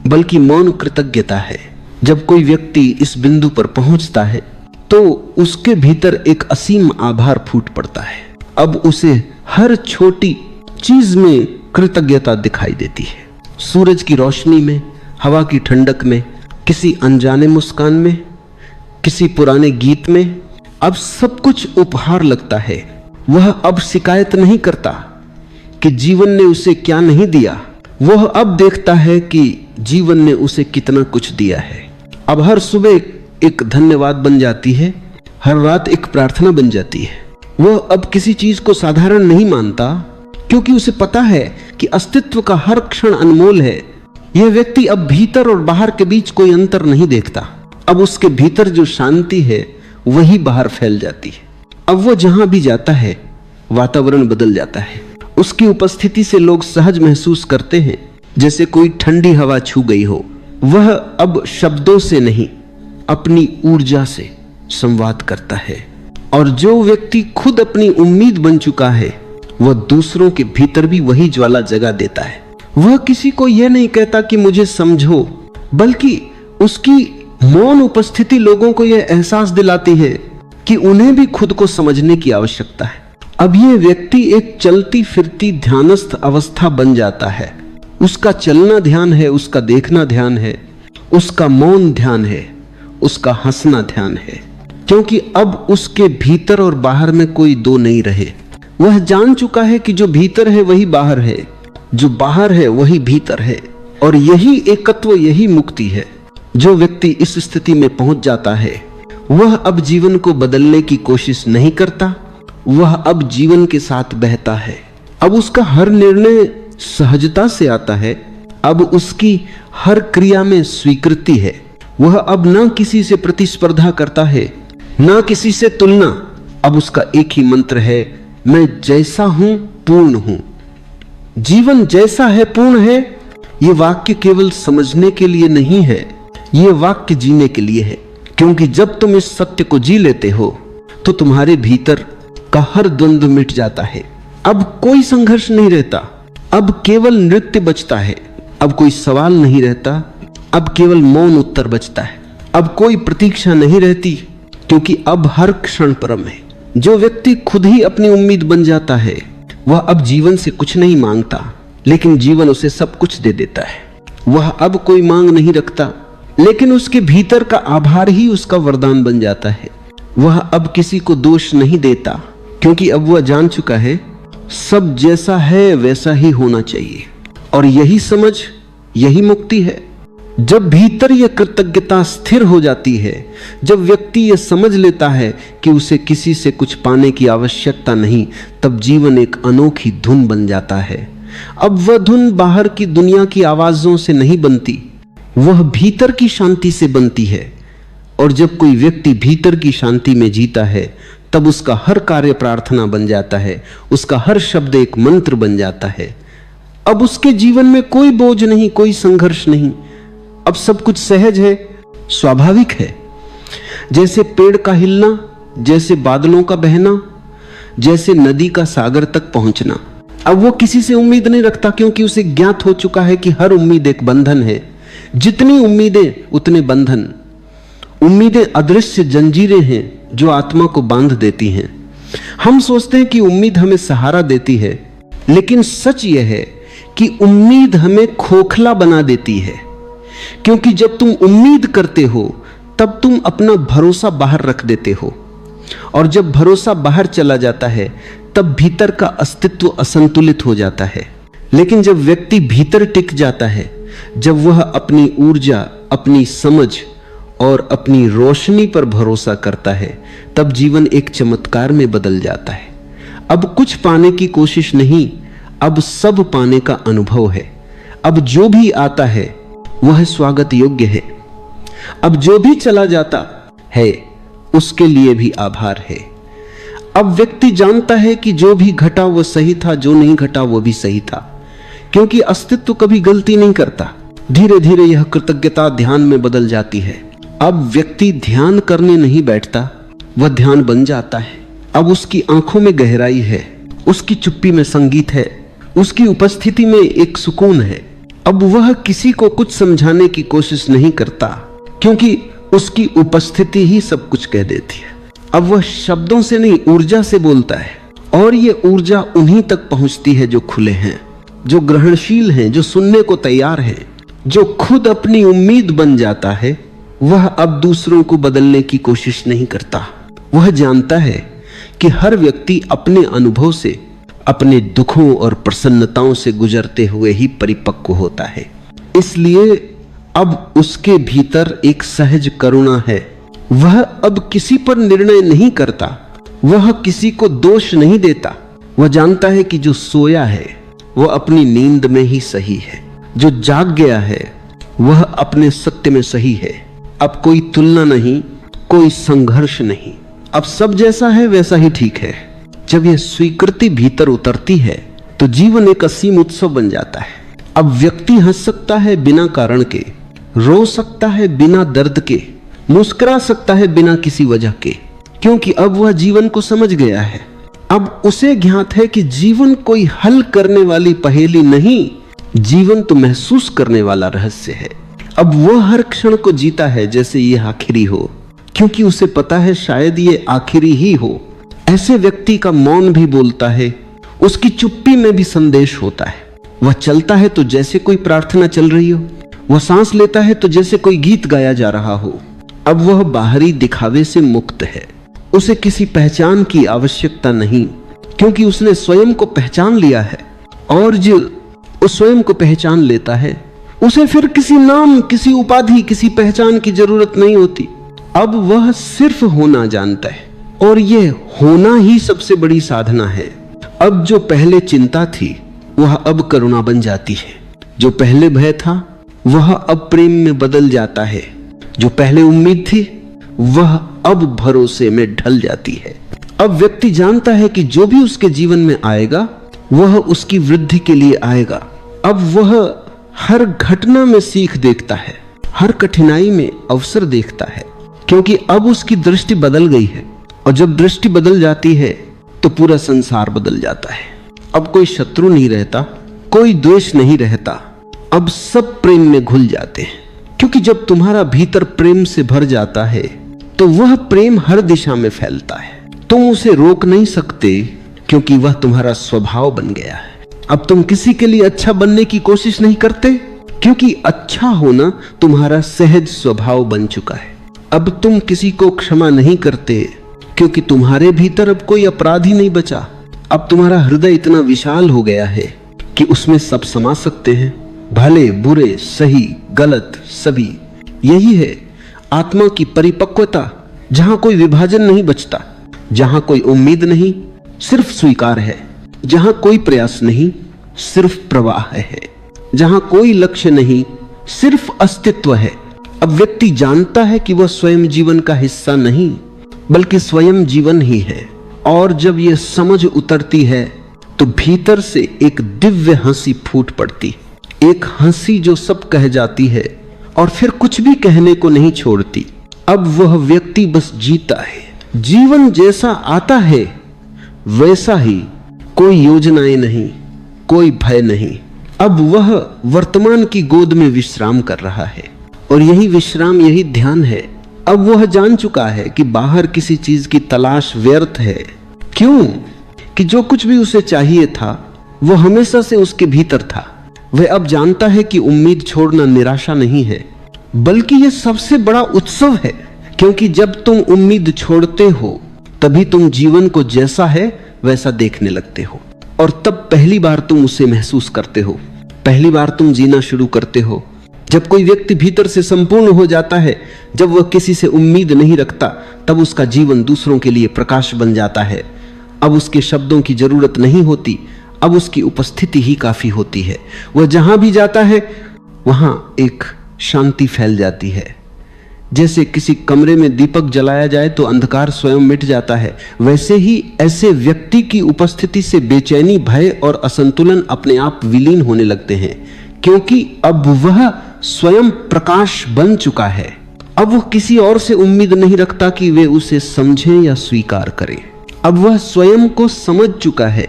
बल्कि मौन कृतज्ञता है। जब कोई व्यक्ति इस बिंदु पर पहुंचता है तो उसके भीतर एक असीम आभार फूट पड़ता है। अब उसे हर छोटी चीज में कृतज्ञता दिखाई देती है। सूरज की रोशनी में, हवा की ठंडक में, किसी अनजाने मुस्कान में, किसी पुराने गीत में, अब सब कुछ उपहार लगता है। वह अब शिकायत नहीं करता कि जीवन ने उसे क्या नहीं दिया। वह अब देखता है कि जीवन ने उसे कितना कुछ दिया है। अब हर सुबह एक धन्यवाद बन जाती है, हर रात एक प्रार्थना बन जाती है। वह अब किसी चीज को साधारण नहीं मानता, क्योंकि उसे पता है कि अस्तित्व का हर क्षण अनमोल है। यह व्यक्ति अब भीतर और बाहर के बीच कोई अंतर नहीं देखता। अब उसके भीतर जो शांति है वही बाहर फैल जाती है। अब वो जहां भी जाता है वातावरण बदल जाता है। उसकी उपस्थिति से लोग सहज महसूस करते हैं, जैसे कोई ठंडी हवा छू गई हो। वह अब शब्दों से नहीं, अपनी ऊर्जा से संवाद करता है। और जो व्यक्ति खुद अपनी उम्मीद बन चुका है वह दूसरों के भीतर भी वही ज्वाला जगा देता है। वह किसी को यह नहीं कहता कि मुझे समझो, बल्कि उसकी मौन उपस्थिति लोगों को यह एहसास दिलाती है कि उन्हें भी खुद को समझने की आवश्यकता है। अब यह व्यक्ति एक चलती फिरती ध्यानस्थ अवस्था बन जाता है। उसका चलना ध्यान है, उसका देखना ध्यान है, उसका मौन ध्यान है, उसका हंसना ध्यान है, क्योंकि अब उसके भीतर और बाहर में कोई दो नहीं रहे। वह जान चुका है कि जो भीतर है वही बाहर है, जो बाहर है वही भीतर है, और यही एकत्व, यही मुक्ति है। जो व्यक्ति इस स्थिति में पहुंच जाता है वह अब जीवन को बदलने की कोशिश नहीं करता, वह अब जीवन के साथ बहता है। अब उसका हर निर्णय सहजता से आता है। अब उसकी हर क्रिया में स्वीकृति है। वह अब ना किसी से प्रतिस्पर्धा करता है, ना किसी से तुलना। अब उसका एक ही मंत्र है, मैं जैसा हूं पूर्ण हूं। जीवन जैसा है पूर्ण है। यह वाक्य केवल समझने के लिए नहीं है, यह वाक्य जीने के लिए है। क्योंकि जब तुम इस सत्य को जी लेते हो तो तुम्हारे भीतर का हर द्वंद्व मिट जाता है। अब कोई संघर्ष नहीं रहता, अब केवल नृत्य बचता है। अब कोई सवाल नहीं रहता, अब केवल मौन उत्तर बचता है। अब कोई प्रतीक्षा नहीं रहती, क्योंकि अब हर क्षण परम है। जो व्यक्ति खुद ही अपनी उम्मीद बन जाता है वह अब जीवन से कुछ नहीं मांगता, लेकिन जीवन उसे सब कुछ दे देता है। वह अब कोई मांग नहीं रखता, लेकिन उसके भीतर का आभार ही उसका वरदान बन जाता है। वह अब किसी को दोष नहीं देता, क्योंकि अब वह जान चुका है सब जैसा है वैसा ही होना चाहिए। और यही समझ, यही मुक्ति है। जब भीतर यह कृतज्ञता स्थिर हो जाती है, जब व्यक्ति यह समझ लेता है कि उसे किसी से कुछ पाने की आवश्यकता नहीं, तब जीवन एक अनोखी धुन बन जाता है। अब वह धुन बाहर की दुनिया की आवाजों से नहीं बनती, वह भीतर की शांति से बनती है। और जब कोई व्यक्ति भीतर की शांति में जीता है तब उसका हर कार्य प्रार्थना बन जाता है, उसका हर शब्द एक मंत्र बन जाता है। अब उसके जीवन में कोई बोझ नहीं, कोई संघर्ष नहीं। अब सब कुछ सहज है, स्वाभाविक है। जैसे पेड़ का हिलना, जैसे बादलों का बहना, जैसे नदी का सागर तक पहुंचना। अब वो किसी से उम्मीद नहीं रखता, क्योंकि उसे ज्ञात हो चुका है कि हर उम्मीद एक बंधन है। जितनी उम्मीदें उतने बंधन। उम्मीदें अदृश्य जंजीरें हैं जो आत्मा को बांध देती हैं। हम सोचते हैं कि उम्मीद हमें सहारा देती है, लेकिन सच यह है कि उम्मीद हमें खोखला बना देती है। क्योंकि जब तुम उम्मीद करते हो तब तुम अपना भरोसा बाहर रख देते हो, और जब भरोसा बाहर चला जाता है तब भीतर का अस्तित्व असंतुलित हो जाता है। लेकिन जब व्यक्ति भीतर टिक जाता है, जब वह अपनी ऊर्जा, अपनी समझ और अपनी रोशनी पर भरोसा करता है, तब जीवन एक चमत्कार में बदल जाता है। अब कुछ पाने की कोशिश नहीं, अब सब पाने का अनुभव है। अब जो भी आता है वह स्वागत योग्य है। अब जो भी चला जाता है उसके लिए भी आभार है। अब व्यक्ति जानता है कि जो भी घटा वो सही था, जो नहीं घटा वो भी सही था, क्योंकि अस्तित्व कभी गलती नहीं करता। धीरे धीरे यह कृतज्ञता ध्यान में बदल जाती है। अब व्यक्ति ध्यान करने नहीं बैठता, वह ध्यान बन जाता है। अब उसकी आंखों में गहराई है, उसकी चुप्पी में संगीत है, उसकी उपस्थिति में एक सुकून है। अब वह किसी को कुछ समझाने की कोशिश नहीं करता, क्योंकि उसकी उपस्थिति ही सब कुछ कह देती है। अब वह शब्दों से नहीं, ऊर्जा से बोलता है, और ये ऊर्जा उन्हीं तक पहुंचती है जो खुले हैं, जो ग्रहणशील हैं, जो सुनने को तैयार हैं। जो खुद अपनी उम्मीद बन जाता है वह अब दूसरों को बदलने की कोशिश नहीं करता। वह जानता है कि हर व्यक्ति अपने अनुभव से, अपने दुखों और प्रसन्नताओं से गुजरते हुए ही परिपक्व होता है। इसलिए अब उसके भीतर एक सहज करुणा है। वह अब किसी पर निर्णय नहीं करता, वह किसी को दोष नहीं देता। वह जानता है कि जो सोया है वह अपनी नींद में ही सही है, जो जाग गया है वह अपने सत्य में सही है। अब कोई तुलना नहीं, कोई संघर्ष नहीं, अब सब जैसा है वैसा ही ठीक है। जब यह स्वीकृति भीतर उतरती है तो जीवन एक असीम उत्सव बन जाता है। अब व्यक्ति हंस सकता है बिना कारण के, रो सकता है बिना दर्द के, मुस्कुरा सकता है बिना किसी वजह के, क्योंकि अब वह जीवन को समझ गया है। अब उसे ज्ञात है कि जीवन कोई हल करने वाली पहेली नहीं, जीवन तो महसूस करने वाला रहस्य है। अब वह हर क्षण को जीता है जैसे ये आखिरी हो, क्योंकि उसे पता है शायद ये आखिरी ही हो। ऐसे व्यक्ति का मौन भी बोलता है, उसकी चुप्पी में भी संदेश होता है। वह चलता है तो जैसे कोई प्रार्थना चल रही हो, वह सांस लेता है तो जैसे कोई गीत गाया जा रहा हो। अब वह बाहरी दिखावे से मुक्त है, उसे किसी पहचान की आवश्यकता नहीं, क्योंकि उसने स्वयं को पहचान लिया है। और जो उस स्वयं को पहचान लेता है उसे फिर किसी नाम, किसी उपाधि, किसी पहचान की जरूरत नहीं होती। अब वह सिर्फ होना जानता है, और यह होना ही सबसे बड़ी साधना है। अब जो पहले चिंता थी वह अब करुणा बन जाती है, जो पहले भय था वह अब प्रेम में बदल जाता है, जो पहले उम्मीद थी वह अब भरोसे में ढल जाती है। अब व्यक्ति जानता है कि जो भी उसके जीवन में आएगा वह उसकी वृद्धि के लिए आएगा। अब वह हर घटना में सीख देखता है, हर कठिनाई में अवसर देखता है, क्योंकि अब उसकी दृष्टि बदल गई है। और जब दृष्टि बदल जाती है तो पूरा संसार बदल जाता है। अब कोई शत्रु नहीं रहता, कोई द्वेष नहीं रहता, अब सब प्रेम में घुल जाते हैं। क्योंकि जब तुम्हारा भीतर प्रेम से भर जाता है तो वह प्रेम हर दिशा में फैलता है। तुम उसे रोक नहीं सकते, क्योंकि वह तुम्हारा स्वभाव बन गया है। अब तुम किसी के लिए अच्छा बनने की कोशिश नहीं करते, क्योंकि अच्छा होना तुम्हारा सहज स्वभाव बन चुका है। अब तुम किसी को क्षमा नहीं करते, क्योंकि तुम्हारे भीतर अब कोई अपराध ही नहीं बचा। अब तुम्हारा हृदय इतना विशाल हो गया है कि उसमें सब समा सकते हैं, भले बुरे, सही गलत सभी। यही है आत्मा की परिपक्वता, जहां कोई विभाजन नहीं बचता, जहां कोई उम्मीद नहीं, सिर्फ स्वीकार है, जहां कोई प्रयास नहीं, सिर्फ प्रवाह है, जहां कोई लक्ष्य नहीं, सिर्फ अस्तित्व है। अब व्यक्ति जानता है कि वह स्वयं जीवन का हिस्सा नहीं, बल्कि स्वयं जीवन ही है। और जब यह समझ उतरती है तो भीतर से एक दिव्य हंसी फूट पड़ती, एक हंसी जो सब कह जाती है और फिर कुछ भी कहने को नहीं छोड़ती। अब वह व्यक्ति बस जीता है। जीवन जैसा आता है वैसा ही, कोई योजनाएं नहीं, कोई भय नहीं। अब वह वर्तमान की गोद में विश्राम कर रहा है और यही विश्राम, यही ध्यान है। अब वह जान चुका है कि बाहर किसी चीज की तलाश व्यर्थ है। क्यों? कि जो कुछ भी उसे चाहिए था वो हमेशा से उसके भीतर था। वह अब जानता है कि उम्मीद छोड़ना निराशा नहीं है, बल्कि यह सबसे बड़ा उत्सव है। क्योंकि जब तुम उम्मीद छोड़ते हो तभी तुम जीवन को जैसा है वैसा देखने लगते हो, और तब पहली बार तुम उसे महसूस करते हो, पहली बार तुम जीना शुरू करते हो। जब कोई व्यक्ति भीतर से संपूर्ण हो जाता है, जब वह किसी से उम्मीद नहीं रखता, तब उसका जीवन दूसरों के लिए प्रकाश बन जाता है। अब उसके शब्दों की जरूरत नहीं होती, अब उसकी उपस्थिति ही काफी होती है। वह जहां भी जाता है वहां एक शांति फैल जाती है। जैसे किसी कमरे में दीपक जलाया जाए तो अंधकार स्वयं मिट जाता है, वैसे ही ऐसे व्यक्ति की उपस्थिति से बेचैनी, भय और असंतुलन अपने आप विलीन होने लगते हैं, क्योंकि अब वह स्वयं प्रकाश बन चुका है। अब वह किसी और से उम्मीद नहीं रखता कि वे उसे समझें या स्वीकार करें। अब वह स्वयं को समझ चुका है,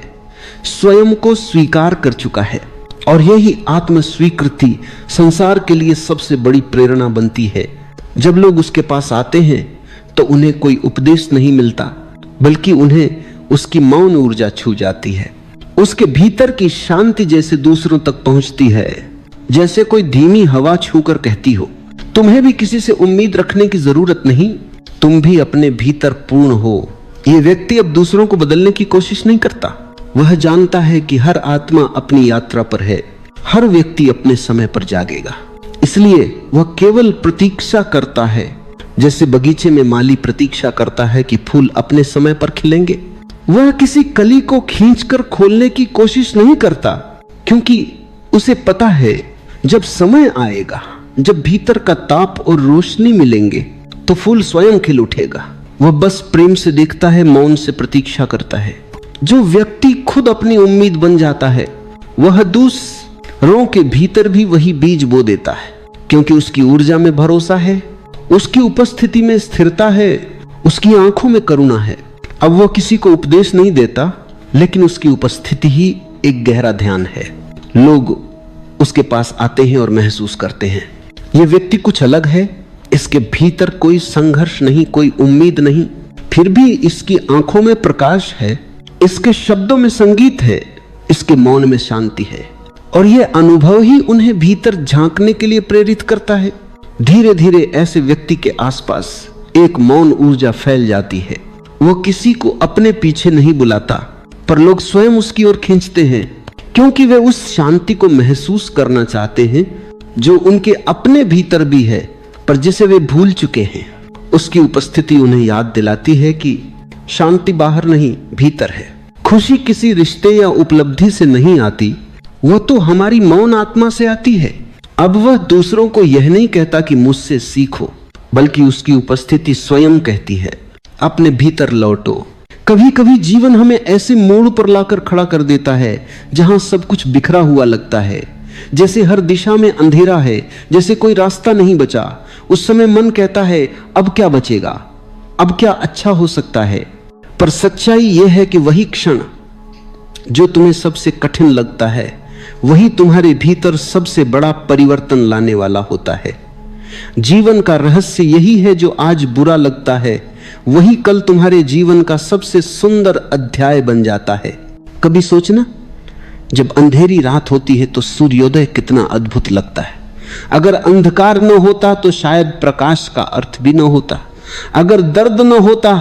स्वयं को स्वीकार कर चुका है, और यही आत्म स्वीकृति संसार के लिए सबसे बड़ी प्रेरणा बनती है। जब लोग उसके पास आते हैं तो उन्हें कोई उपदेश नहीं मिलता, बल्कि उन्हें उसकी मौन ऊर्जा छू जाती है। उसके भीतर की शांति जैसे दूसरों तक पहुंचती है, जैसे कोई धीमी हवा छूकर कहती हो, तुम्हें भी किसी से उम्मीद रखने की जरूरत नहीं, तुम भी अपने भीतर पूर्ण हो। यह व्यक्ति अब दूसरों को बदलने की कोशिश नहीं करता। वह जानता है कि हर आत्मा अपनी यात्रा पर है, हर व्यक्ति अपने समय पर जागेगा। इसलिए वह केवल प्रतीक्षा करता है, जैसे बगीचे में माली प्रतीक्षा करता है कि फूल अपने समय पर खिलेंगे। वह किसी कली को खींचकर खोलने की कोशिश नहीं करता, क्योंकि उसे पता है जब समय आएगा, जब भीतर का ताप और रोशनी मिलेंगे तो फूल स्वयं खिल उठेगा। वह बस प्रेम से देखता है, मौन से प्रतीक्षा करता है। जो व्यक्ति खुद अपनी उम्मीद बन जाता है वह दूसरों के भीतर भी वही बीज बो देता है, क्योंकि उसकी ऊर्जा में भरोसा है, उसकी उपस्थिति में स्थिरता है, उसकी आंखों में करुणा है। अब वह किसी को उपदेश नहीं देता, लेकिन उसकी उपस्थिति ही एक गहरा ध्यान है। लोग उसके पास आते हैं और महसूस करते हैं यह व्यक्ति कुछ अलग है, इसके भीतर कोई संघर्ष नहीं, कोई उम्मीद नहीं, फिर भी इसकी आंखों में प्रकाश है, इसके शब्दों में संगीत है, इसके मौन में शांति है। और यह अनुभव ही उन्हें भीतर झांकने के लिए प्रेरित करता है। धीरे धीरे ऐसे व्यक्ति के आसपास एक मौन ऊर्जा फैल जाती है। वो किसी को अपने पीछे नहीं बुलाता, पर लोग स्वयं उसकी ओर खींचते हैं, क्योंकि वे उस शांति को महसूस करना चाहते हैं जो उनके अपने भीतर भी है, पर जिसे वे भूल चुके हैं। उसकी उपस्थिति उन्हें याद दिलाती है कि शांति बाहर नहीं, भीतर है। खुशी किसी रिश्ते या उपलब्धि से नहीं आती, वह तो हमारी मौन आत्मा से आती है। अब वह दूसरों को यह नहीं कहता कि मुझसे सीखो, बल्कि उसकी उपस्थिति स्वयं कहती है, अपने भीतर लौटो। कभी कभी जीवन हमें ऐसे मोड़ पर लाकर खड़ा कर देता है जहां सब कुछ बिखरा हुआ लगता है, जैसे हर दिशा में अंधेरा है, जैसे कोई रास्ता नहीं बचा। उस समय मन कहता है अब क्या बचेगा, अब क्या अच्छा हो सकता है। पर सच्चाई यह है कि वही क्षण जो तुम्हें सबसे कठिन लगता है, वही तुम्हारे भीतर सबसे बड़ा परिवर्तन लाने वाला होता है। जीवन का रहस्य यही है, जो आज बुरा लगता है वही कल तुम्हारे जीवन का सबसे सुंदर अध्याय बन जाता है। कभी सोचना, जब अंधेरी रात होती है तो सूर्योदय कितना अद्भुत लगता है। अगर अंधकार न होता तो शायद प्रकाश का अर्थ भी न होता। अगर दर्द न होता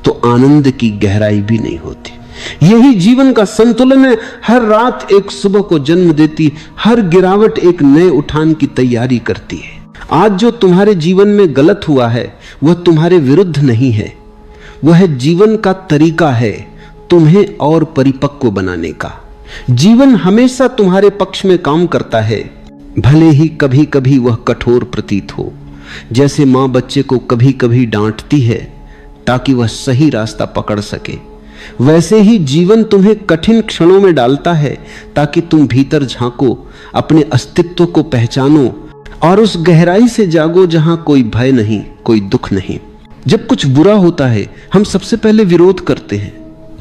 तो आनंद की गहराई भी नहीं होती। यही जीवन का संतुलन है। हर रात एक सुबह को जन्म देती, हर गिरावट एक नए उठान की तैयारी करती है। आज जो तुम्हारे जीवन में गलत हुआ है वह तुम्हारे विरुद्ध नहीं है, वह जीवन का तरीका है तुम्हें और परिपक्व बनाने का। जीवन हमेशा तुम्हारे पक्ष में काम करता है, भले ही कभी कभी वह कठोर प्रतीत हो। जैसे माँ बच्चे को कभी कभी डांटती है ताकि वह सही रास्ता पकड़ सके, वैसे ही जीवन तुम्हें कठिन क्षणों में डालता है ताकि तुम भीतर झांको, अपने अस्तित्व को पहचानो, और उस गहराई से जागो जहां कोई भय नहीं, कोई दुख नहीं। जब कुछ बुरा होता है हम सबसे पहले विरोध करते हैं।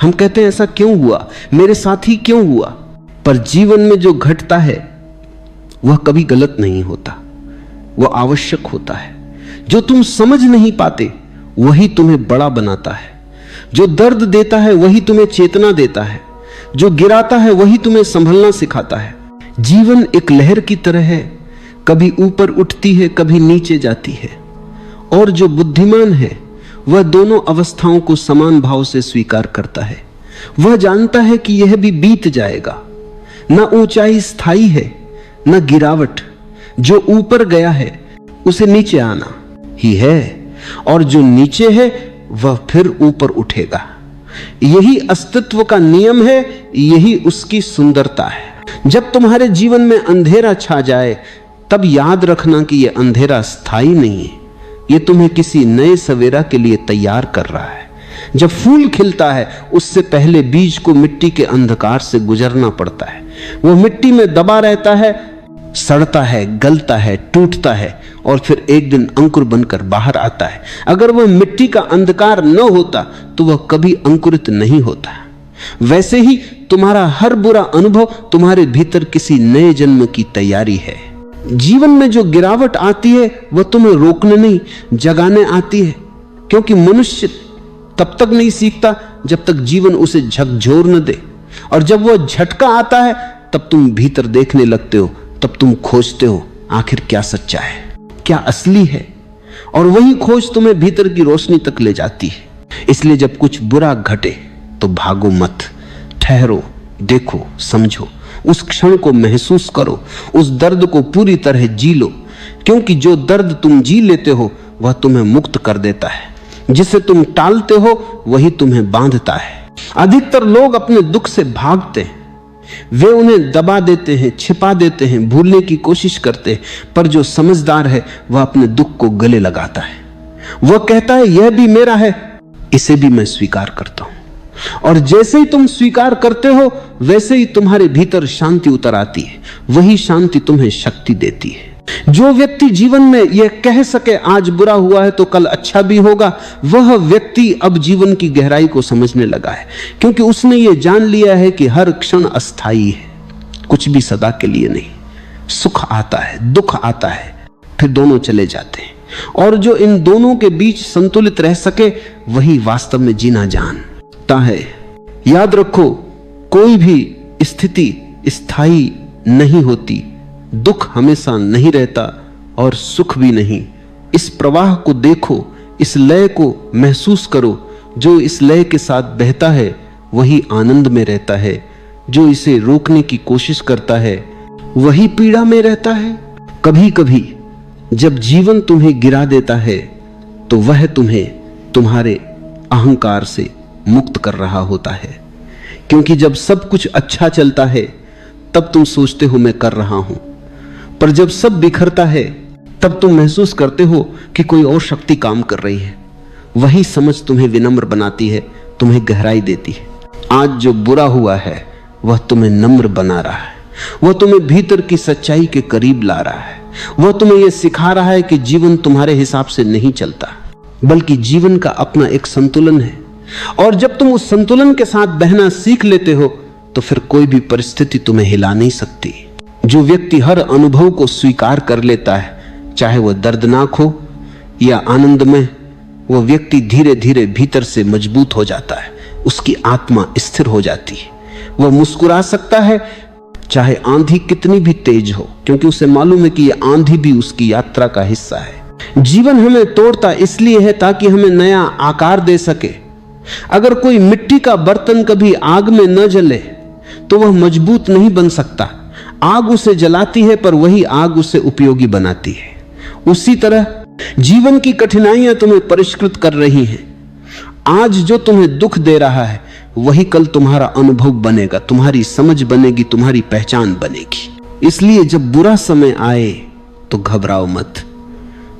हम कहते हैं ऐसा क्यों हुआ, मेरे साथ ही क्यों हुआ। पर जीवन में जो घटता है वह कभी गलत नहीं होता, वह आवश्यक होता है। जो तुम समझ नहीं पाते वही तुम्हें बड़ा बनाता है। जो दर्द देता है वही तुम्हें चेतना देता है। जो गिराता है वही तुम्हें संभलना सिखाता है। जीवन एक लहर की तरह है, कभी ऊपर उठती है, कभी नीचे जाती है। और जो बुद्धिमान है वह दोनों अवस्थाओं को समान भाव से स्वीकार करता है। वह जानता है कि यह भी बीत जाएगा। न ऊंचाई स्थायी है न गिरावट। जो ऊपर गया है उसे नीचे आना ही है, और जो नीचे है वह फिर ऊपर उठेगा। यही अस्तित्व का नियम है, यही उसकी सुंदरता है। जब तुम्हारे जीवन में अंधेरा छा जाए तब याद रखना कि यह अंधेरा स्थायी नहीं है, यह तुम्हें किसी नए सवेरा के लिए तैयार कर रहा है। जब फूल खिलता है उससे पहले बीज को मिट्टी के अंधकार से गुजरना पड़ता है। वो मिट्टी में दबा रहता है, सड़ता है, गलता है, टूटता है और फिर एक दिन अंकुर बनकर बाहर आता है। अगर वह मिट्टी का अंधकार न होता तो वह कभी अंकुरित नहीं होता। वैसे ही तुम्हारा हर बुरा अनुभव तुम्हारे भीतर किसी नए जन्म की तैयारी है। जीवन में जो गिरावट आती है वह तुम्हें रोकने नहीं, जगाने आती है। क्योंकि मनुष्य तब तक नहीं सीखता जब तक जीवन उसे झकझोर न दे, और जब वह झटका आता है तब तुम भीतर देखने लगते हो। तब तुम खोजते हो आखिर क्या सच्चा है, क्या असली है, और वही खोज तुम्हें भीतर की रोशनी तक ले जाती है। इसलिए जब कुछ बुरा घटे तो भागो मत, ठहरो, देखो, समझो, उस क्षण को महसूस करो, उस दर्द को पूरी तरह जी लो। क्योंकि जो दर्द तुम जी लेते हो वह तुम्हें मुक्त कर देता है। जिसे तुम टालते हो वही तुम्हें बांधता है। अधिकतर लोग अपने दुख से भागते हैं, वे उन्हें दबा देते हैं, छिपा देते हैं, भूलने की कोशिश करते हैं। पर जो समझदार है वह अपने दुख को गले लगाता है। वह कहता है यह भी मेरा है, इसे भी मैं स्वीकार करता हूं। और जैसे ही तुम स्वीकार करते हो वैसे ही तुम्हारे भीतर शांति उतर आती है। वही शांति तुम्हें शक्ति देती है। जो व्यक्ति जीवन में यह कह सके आज बुरा हुआ है तो कल अच्छा भी होगा, वह व्यक्ति अब जीवन की गहराई को समझने लगा है। क्योंकि उसने ये जान लिया है कि हर क्षण अस्थाई है, कुछ भी सदा के लिए नहीं। सुख आता है, दुख आता है, फिर दोनों चले जाते हैं। और जो इन दोनों के बीच संतुलित रह सके वही वास्तव में जीना जानता है। याद रखो, कोई भी स्थिति स्थायी नहीं होती। दुख हमेशा नहीं रहता और सुख भी नहीं। इस प्रवाह को देखो, इस लय को महसूस करो। जो इस लय के साथ बहता है वही आनंद में रहता है। जो इसे रोकने की कोशिश करता है वही पीड़ा में रहता है। कभी कभी जब जीवन तुम्हें गिरा देता है तो वह तुम्हें तुम्हारे अहंकार से मुक्त कर रहा होता है। क्योंकि जब सब कुछ अच्छा चलता है तब तुम सोचते हो मैं कर रहा हूं, पर जब सब बिखरता है तब तुम महसूस करते हो कि कोई और शक्ति काम कर रही है। वही समझ तुम्हें विनम्र बनाती है, तुम्हें गहराई देती है। आज जो बुरा हुआ है वह तुम्हें नम्र बना रहा है, वह तुम्हें भीतर की सच्चाई के करीब ला रहा है। वह तुम्हें यह सिखा रहा है कि जीवन तुम्हारे हिसाब से नहीं चलता, बल्कि जीवन का अपना एक संतुलन है। और जब तुम उस संतुलन के साथ बहना सीख लेते हो तो फिर कोई भी परिस्थिति तुम्हें हिला नहीं सकती। जो व्यक्ति हर अनुभव को स्वीकार कर लेता है, चाहे वह दर्दनाक हो या आनंदमय, वह व्यक्ति धीरे धीरे भीतर से मजबूत हो जाता है। उसकी आत्मा स्थिर हो जाती है। वह मुस्कुरा सकता है चाहे आंधी कितनी भी तेज हो, क्योंकि उसे मालूम है कि यह आंधी भी उसकी यात्रा का हिस्सा है। जीवन हमें तोड़ता इसलिए है ताकि हमें नया आकार दे सके। अगर कोई मिट्टी का बर्तन कभी आग में न जले तो वह मजबूत नहीं बन सकता। आग उसे जलाती है पर वही आग उसे उपयोगी बनाती है। उसी तरह जीवन की कठिनाइयां तुम्हें परिष्कृत कर रही हैं। आज जो तुम्हें दुख दे रहा है वही कल तुम्हारा अनुभव बनेगा, तुम्हारी समझ बनेगी, तुम्हारी पहचान बनेगी। इसलिए जब बुरा समय आए तो घबराओ मत।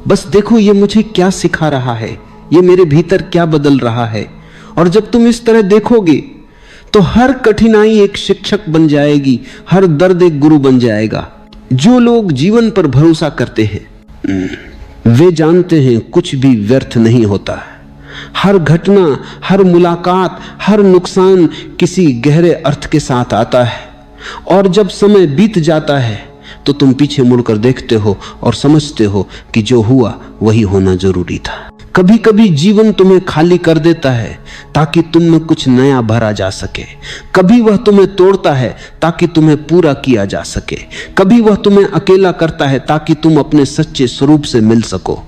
बस देखो ये मुझे क्या सिखा रहा है, ये मेरे भीतर क्या बदल रहा है। और जब तुम इस तरह देखोगे तो हर कठिनाई एक शिक्षक बन जाएगी, हर दर्द एक गुरु बन जाएगा। जो लोग जीवन पर भरोसा करते हैं वे जानते हैं कुछ भी व्यर्थ नहीं होता। हर घटना, हर मुलाकात, हर नुकसान किसी गहरे अर्थ के साथ आता है, और जब समय बीत जाता है तो तुम पीछे मुड़कर देखते हो और समझते हो कि जो हुआ वही होना जरूरी था। कभी कभी जीवन तुम्हें खाली कर देता है ताकि तुम में कुछ नया भरा जा सके। कभी वह तुम्हें तोड़ता है ताकि तुम्हें पूरा किया जा सके। कभी वह तुम्हें अकेला करता है ताकि तुम अपने सच्चे स्वरूप से मिल सको।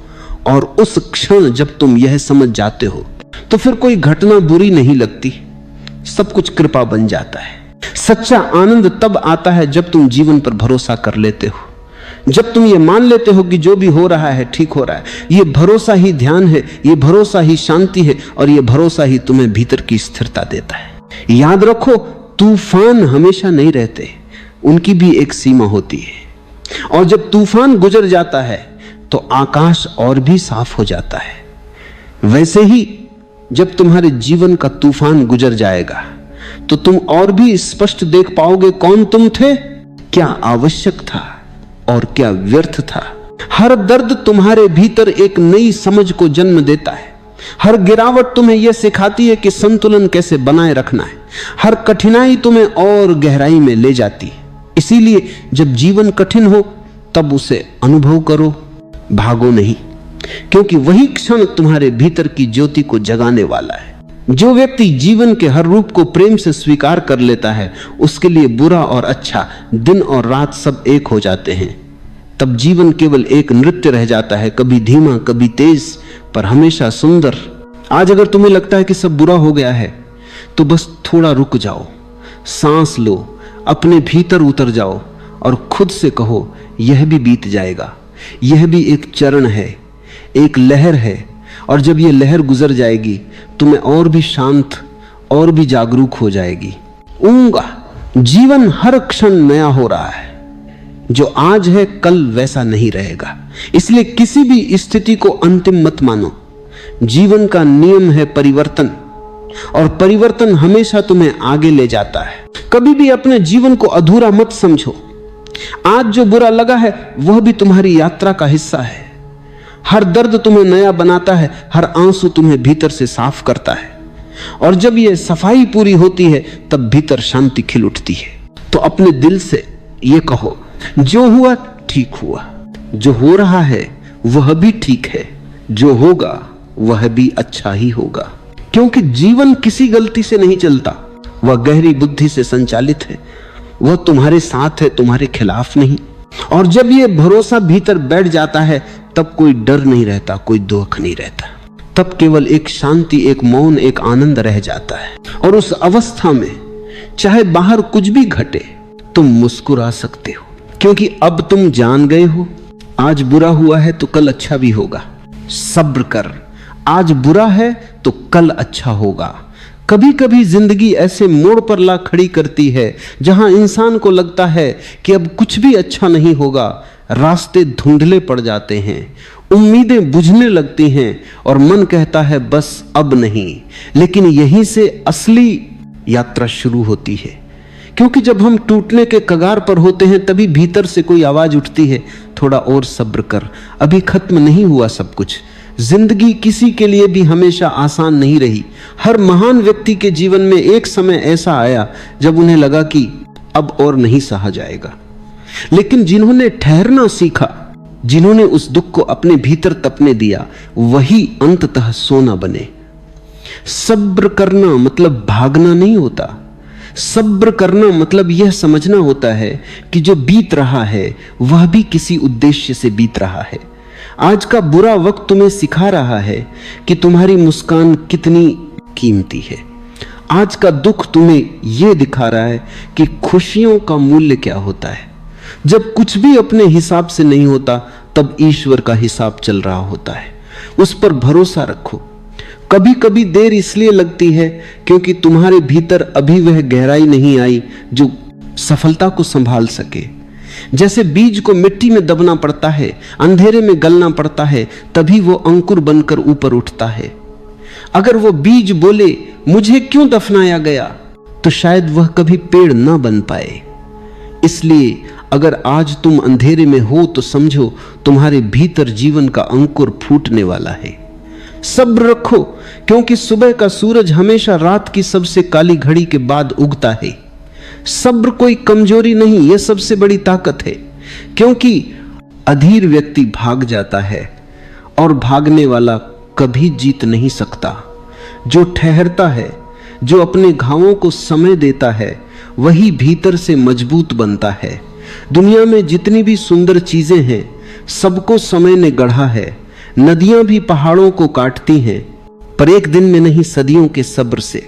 और उस क्षण जब तुम यह समझ जाते हो तो फिर कोई घटना बुरी नहीं लगती, सब कुछ कृपा बन जाता है। सच्चा आनंद तब आता है जब तुम जीवन पर भरोसा कर लेते हो, जब तुम ये मान लेते हो कि जो भी हो रहा है ठीक हो रहा है। ये भरोसा ही ध्यान है, ये भरोसा ही शांति है, और ये भरोसा ही तुम्हें भीतर की स्थिरता देता है। याद रखो, तूफान हमेशा नहीं रहते, उनकी भी एक सीमा होती है। और जब तूफान गुजर जाता है तो आकाश और भी साफ हो जाता है। वैसे ही जब तुम्हारे जीवन का तूफान गुजर जाएगा तो तुम और भी स्पष्ट देख पाओगे कौन तुम थे, क्या आवश्यक था और क्या व्यर्थ था। हर दर्द तुम्हारे भीतर एक नई समझ को जन्म देता है। हर गिरावट तुम्हें यह सिखाती है कि संतुलन कैसे बनाए रखना है। हर कठिनाई तुम्हें और गहराई में ले जाती है। इसीलिए जब जीवन कठिन हो तब उसे अनुभव करो, भागो नहीं, क्योंकि वही क्षण तुम्हारे भीतर की ज्योति को जगाने वाला है। जो व्यक्ति जीवन के हर रूप को प्रेम से स्वीकार कर लेता है, उसके लिए बुरा और अच्छा, दिन और रात सब एक हो जाते हैं। तब जीवन केवल एक नृत्य रह जाता है, कभी धीमा कभी तेज, पर हमेशा सुंदर। आज अगर तुम्हें लगता है कि सब बुरा हो गया है तो बस थोड़ा रुक जाओ, सांस लो, अपने भीतर उतर जाओ और खुद से कहो यह भी बीत जाएगा। यह भी एक चरण है, एक लहर है, और जब यह लहर गुजर जाएगी तुम्हें और भी शांत और भी जागरूक हो जाएगी। जीवन हर क्षण नया हो रहा है। जो आज है कल वैसा नहीं रहेगा। इसलिए किसी भी स्थिति को अंतिम मत मानो। जीवन का नियम है परिवर्तन, और परिवर्तन हमेशा तुम्हें आगे ले जाता है। कभी भी अपने जीवन को अधूरा मत समझो। आज जो बुरा लगा है वह भी तुम्हारी यात्रा का हिस्सा है। हर दर्द तुम्हें नया बनाता है, हर आंसू तुम्हें भीतर से साफ करता है, और जब यह सफाई पूरी होती है तब भीतर शांति खिल उठती है। तो अपने दिल से यह कहो, जो हुआ ठीक हुआ, जो हो रहा है वह भी ठीक है, जो होगा वह भी अच्छा ही होगा। क्योंकि जीवन किसी गलती से नहीं चलता, वह गहरी बुद्धि से संचालित है। वह तुम्हारे साथ है, तुम्हारे खिलाफ नहीं। और जब यह भरोसा भीतर बैठ जाता है तब कोई डर नहीं रहता, कोई दुख नहीं रहता। तब केवल एक शांति, एक मौन, एक आनंद रह जाता है। और उस अवस्था में चाहे बाहर कुछ भी घटे तुम मुस्कुरा सकते हो, क्योंकि अब तुम जान गए हो आज बुरा हुआ है तो कल अच्छा भी होगा। सब्र कर, आज बुरा है तो कल अच्छा होगा। कभी कभी जिंदगी ऐसे मोड़ पर ला खड़ी करती है जहां इंसान को लगता है कि अब कुछ भी अच्छा नहीं होगा। रास्ते धुंधले पड़ जाते हैं, उम्मीदें बुझने लगती हैं और मन कहता है बस अब नहीं। लेकिन यहीं से असली यात्रा शुरू होती है, क्योंकि जब हम टूटने के कगार पर होते हैं तभी भीतर से कोई आवाज उठती है, थोड़ा और सब्र कर, अभी खत्म नहीं हुआ सब कुछ। जिंदगी किसी के लिए भी हमेशा आसान नहीं रही। हर महान व्यक्ति के जीवन में एक समय ऐसा आया जब उन्हें लगा कि अब और नहीं सहा जाएगा। लेकिन जिन्होंने ठहरना सीखा, जिन्होंने उस दुख को अपने भीतर तपने दिया, वही अंततः सोना बने। सब्र करना मतलब भागना नहीं होता। सब्र करना मतलब यह समझना होता है कि जो बीत रहा है वह भी किसी उद्देश्य से बीत रहा है। आज का बुरा वक्त तुम्हें सिखा रहा है कि तुम्हारी मुस्कान कितनी कीमती है। आज का दुख तुम्हें यह दिखा रहा है कि खुशियों का मूल्य क्या होता है। जब कुछ भी अपने हिसाब से नहीं होता तब ईश्वर का हिसाब चल रहा होता है। उस पर भरोसा रखो। कभी कभी देर इसलिए लगती है क्योंकि तुम्हारे भीतर अभी वह गहराई नहीं आई जो सफलता को संभाल सके। जैसे बीज को मिट्टी में दबना पड़ता है, अंधेरे में गलना पड़ता है, तभी वो अंकुर बनकर ऊपर उठता है। अगर वो बीज बोले मुझे क्यों दफनाया गया, तो शायद वह कभी पेड़ ना बन पाए। इसलिए अगर आज तुम अंधेरे में हो तो समझो तुम्हारे भीतर जीवन का अंकुर फूटने वाला है। सब्र रखो, क्योंकि सुबह का सूरज हमेशा रात की सबसे काली घड़ी के बाद उगता है। सब्र कोई कमजोरी नहीं, यह सबसे बड़ी ताकत है, क्योंकि अधीर व्यक्ति भाग जाता है और भागने वाला कभी जीत नहीं सकता। जो ठहरता है, जो अपने घावों को समय देता है, वही भीतर से मजबूत बनता है। दुनिया में जितनी भी सुंदर चीजें हैं, सबको समय ने गढ़ा है। नदियां भी पहाड़ों को काटती हैं, पर एक दिन में नहीं, सदियों के सब्र से।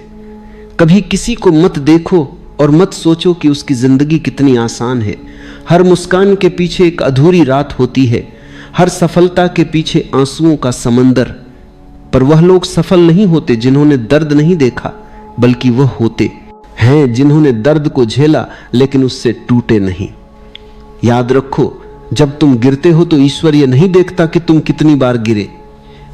कभी किसी को मत देखो और मत सोचो कि उसकी जिंदगी कितनी आसान है। हर मुस्कान के पीछे एक अधूरी रात होती है, हर सफलता के पीछे आंसुओं का समंदर। पर वह लोग सफल नहीं होते जिन्होंने दर्द नहीं देखा, बल्कि वह होते हैं जिन्होंने दर्द को झेला लेकिन उससे टूटे नहीं। याद रखो, जब तुम गिरते हो तो ईश्वर यह नहीं देखता कि तुम कितनी बार गिरे,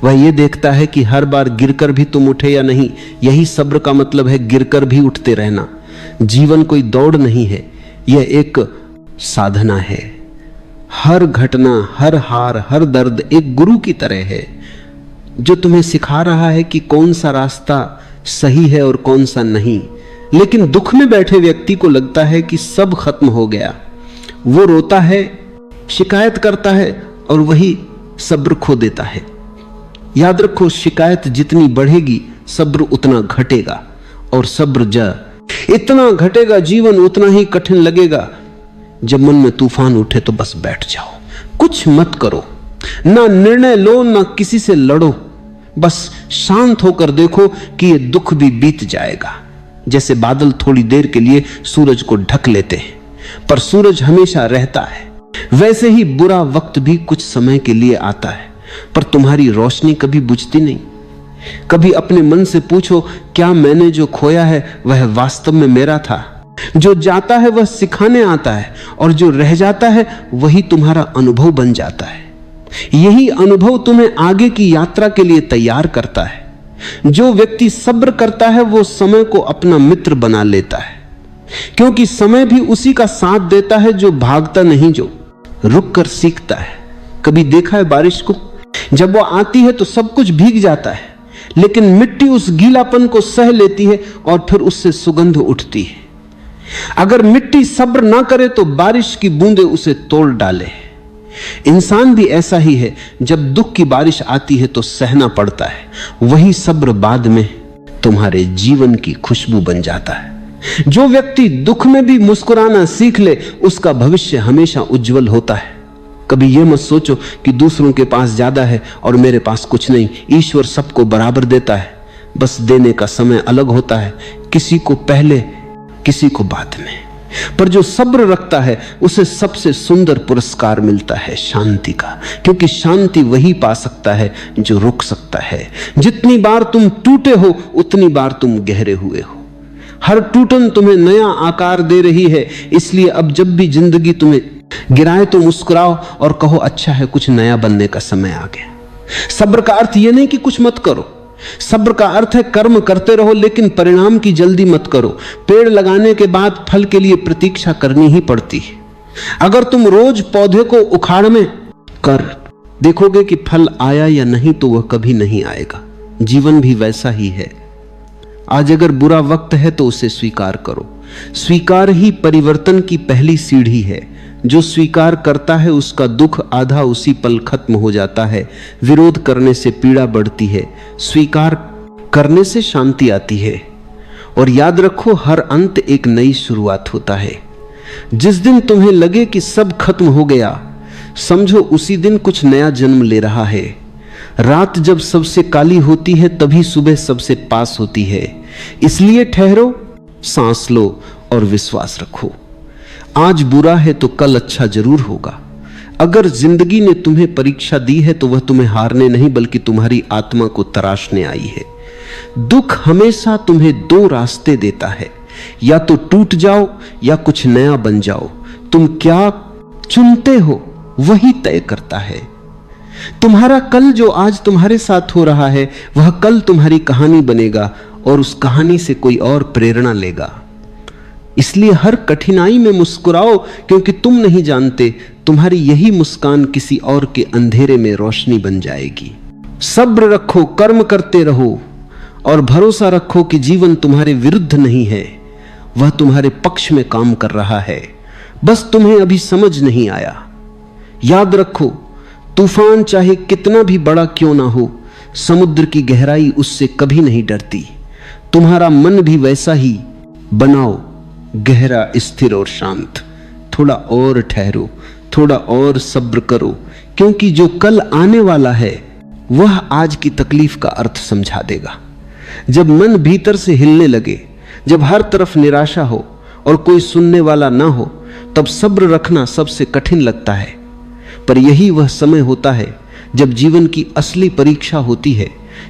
वह यह देखता है कि हर बार गिरकर भी तुम उठे या नहीं। यही सब्र का मतलब है, गिरकर भी उठते रहना। जीवन कोई दौड़ नहीं है, यह एक साधना है। हर घटना, हर हार, हर दर्द एक गुरु की तरह है, जो तुम्हें सिखा रहा है कि कौन सा रास्ता सही है और कौन सा नहीं। लेकिन दुख में बैठे व्यक्ति को लगता है कि सब खत्म हो गया। वो रोता है, शिकायत करता है और वही सब्र खो देता है। याद रखो, शिकायत जितनी बढ़ेगी सब्र उतना घटेगा, और सब्र इतना घटेगा, जीवन उतना ही कठिन लगेगा। जब मन में तूफान उठे तो बस बैठ जाओ, कुछ मत करो, ना निर्णय लो, ना किसी से लड़ो। बस शांत होकर देखो कि ये दुख भी बीत जाएगा। जैसे बादल थोड़ी देर के लिए सूरज को ढक लेते हैं, पर सूरज हमेशा रहता है, वैसे ही बुरा वक्त भी कुछ समय के लिए आता है, पर तुम्हारी रोशनी कभी बुझती नहीं। कभी अपने मन से पूछो, क्या मैंने जो खोया है वह वास्तव में मेरा था? जो जाता है वह सिखाने आता है, और जो रह जाता है वही तुम्हारा अनुभव बन जाता है। यही अनुभव तुम्हें आगे की यात्रा के लिए तैयार करता है। जो व्यक्ति सब्र करता है वो समय को अपना मित्र बना लेता है, क्योंकि समय भी उसी का साथ देता है जो भागता नहीं, जो रुक कर सीखता है। कभी देखा है बारिश को? जब वो आती है तो सब कुछ भीग जाता है, लेकिन मिट्टी उस गीलापन को सह लेती है और फिर उससे सुगंध उठती है। अगर मिट्टी सब्र ना करे तो बारिश की बूंदें उसे तोड़ डाले। इंसान भी ऐसा ही है, जब दुख की बारिश आती है तो सहना पड़ता है, वही सब्र बाद में तुम्हारे जीवन की खुशबू बन जाता है। जो व्यक्ति दुख में भी मुस्कुराना सीख ले, उसका भविष्य हमेशा उज्जवल होता है। कभी यह मत सोचो कि दूसरों के पास ज्यादा है और मेरे पास कुछ नहीं। ईश्वर सबको बराबर देता है, बस देने का समय अलग होता है, किसी को पहले किसी को बाद में। पर जो सब्र रखता है उसे सबसे सुंदर पुरस्कार मिलता है, शांति का, क्योंकि शांति वही पा सकता है जो रुक सकता है। जितनी बार तुम टूटे हो उतनी बार तुम गहरे हुए हो। हर टूटन तुम्हें नया आकार दे रही है, इसलिए अब जब भी जिंदगी तुम्हें गिराए तो मुस्कुराओ और कहो, अच्छा है, कुछ नया बनने का समय आ गया। सब्र का अर्थ यह नहीं कि कुछ मत करो, सब्र का अर्थ है कर्म करते रहो, लेकिन परिणाम की जल्दी मत करो। पेड़ लगाने के बाद फल के लिए प्रतीक्षा करनी ही पड़ती है। अगर तुम रोज पौधे को उखाड़ में कर देखोगे कि फल आया या नहीं, तो वह कभी नहीं आएगा। जीवन भी वैसा ही है। आज अगर बुरा वक्त है तो उसे स्वीकार करो। स्वीकार ही परिवर्तन की पहली सीढ़ी है। जो स्वीकार करता है उसका दुख आधा उसी पल खत्म हो जाता है। विरोध करने से पीड़ा बढ़ती है, स्वीकार करने से शांति आती है। और याद रखो, हर अंत एक नई शुरुआत होता है। जिस दिन तुम्हें लगे कि सब खत्म हो गया, समझो उसी दिन कुछ नया जन्म ले रहा है। रात जब सबसे काली होती है तभी सुबह सबसे पास होती है। इसलिए ठहरो, सांस लो और विश्वास रखो। आज बुरा है तो कल अच्छा जरूर होगा। अगर जिंदगी ने तुम्हें परीक्षा दी है तो वह तुम्हें हारने नहीं बल्कि तुम्हारी आत्मा को तराशने आई है। दुख हमेशा तुम्हें दो रास्ते देता है, या तो टूट जाओ या कुछ नया बन जाओ। तुम क्या चुनते हो वही तय करता है। तुम्हारा कल जो आज तुम्हारे साथ हो रहा है वह कल तुम्हारी कहानी बनेगा और उस कहानी से कोई और प्रेरणा लेगा। इसलिए हर कठिनाई में मुस्कुराओ, क्योंकि तुम नहीं जानते तुम्हारी यही मुस्कान किसी और के अंधेरे में रोशनी बन जाएगी। सब्र रखो, कर्म करते रहो और भरोसा रखो कि जीवन तुम्हारे विरुद्ध नहीं है, वह तुम्हारे पक्ष में काम कर रहा है, बस तुम्हें अभी समझ नहीं आया। याद रखो, तूफान चाहे कितना भी बड़ा क्यों ना हो, समुद्र की गहराई उससे कभी नहीं डरती। तुम्हारा मन भी वैसा ही बनाओ, गहरा, स्थिर और शांत। थोड़ा और ठहरो, थोड़ा और सब्र करो, क्योंकि जो कल आने वाला है वह आज की तकलीफ का अर्थ समझा देगा। जब मन भीतर से हिलने लगे, जब हर तरफ निराशा हो और कोई सुनने वाला ना हो, तब सब्र रखना सबसे कठिन लगता है। पर यही वह समय होता है जब जीवन की असली परीक्षा होती है।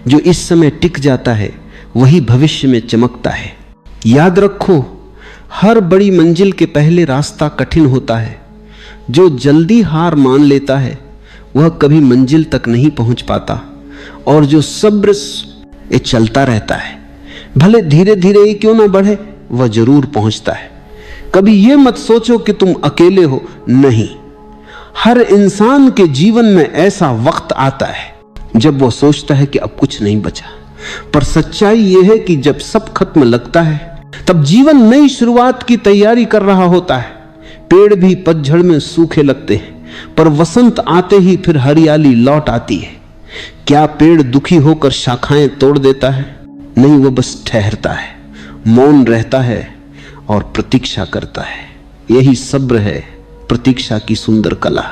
जो इस समय टिक जाता है वही भविष्य में चमकता है। याद रखो, हर बड़ी मंजिल के पहले रास्ता कठिन होता है। जो जल्दी हार मान लेता है वह कभी मंजिल तक नहीं पहुंच पाता, और जो सब्र से चलता रहता है, भले धीरे धीरे ही क्यों ना बढ़े, वह जरूर पहुंचता है। कभी यह मत सोचो कि तुम अकेले हो, नहीं। हर इंसान के जीवन में ऐसा वक्त आता है जब वह सोचता है कि अब कुछ नहीं बचा, पर सच्चाई यह है कि जब सब खत्म लगता है तब जीवन नई शुरुआत की तैयारी कर रहा होता है। पेड़ भी पतझड़ में सूखे लगते हैं, पर वसंत आते ही फिर हरियाली लौट आती है। क्या पेड़ दुखी होकर शाखाएं तोड़ देता है? नहीं, वो बस ठहरता है, मौन रहता है और प्रतीक्षा करता है। यही सब्र है, प्रतीक्षा की सुंदर कला।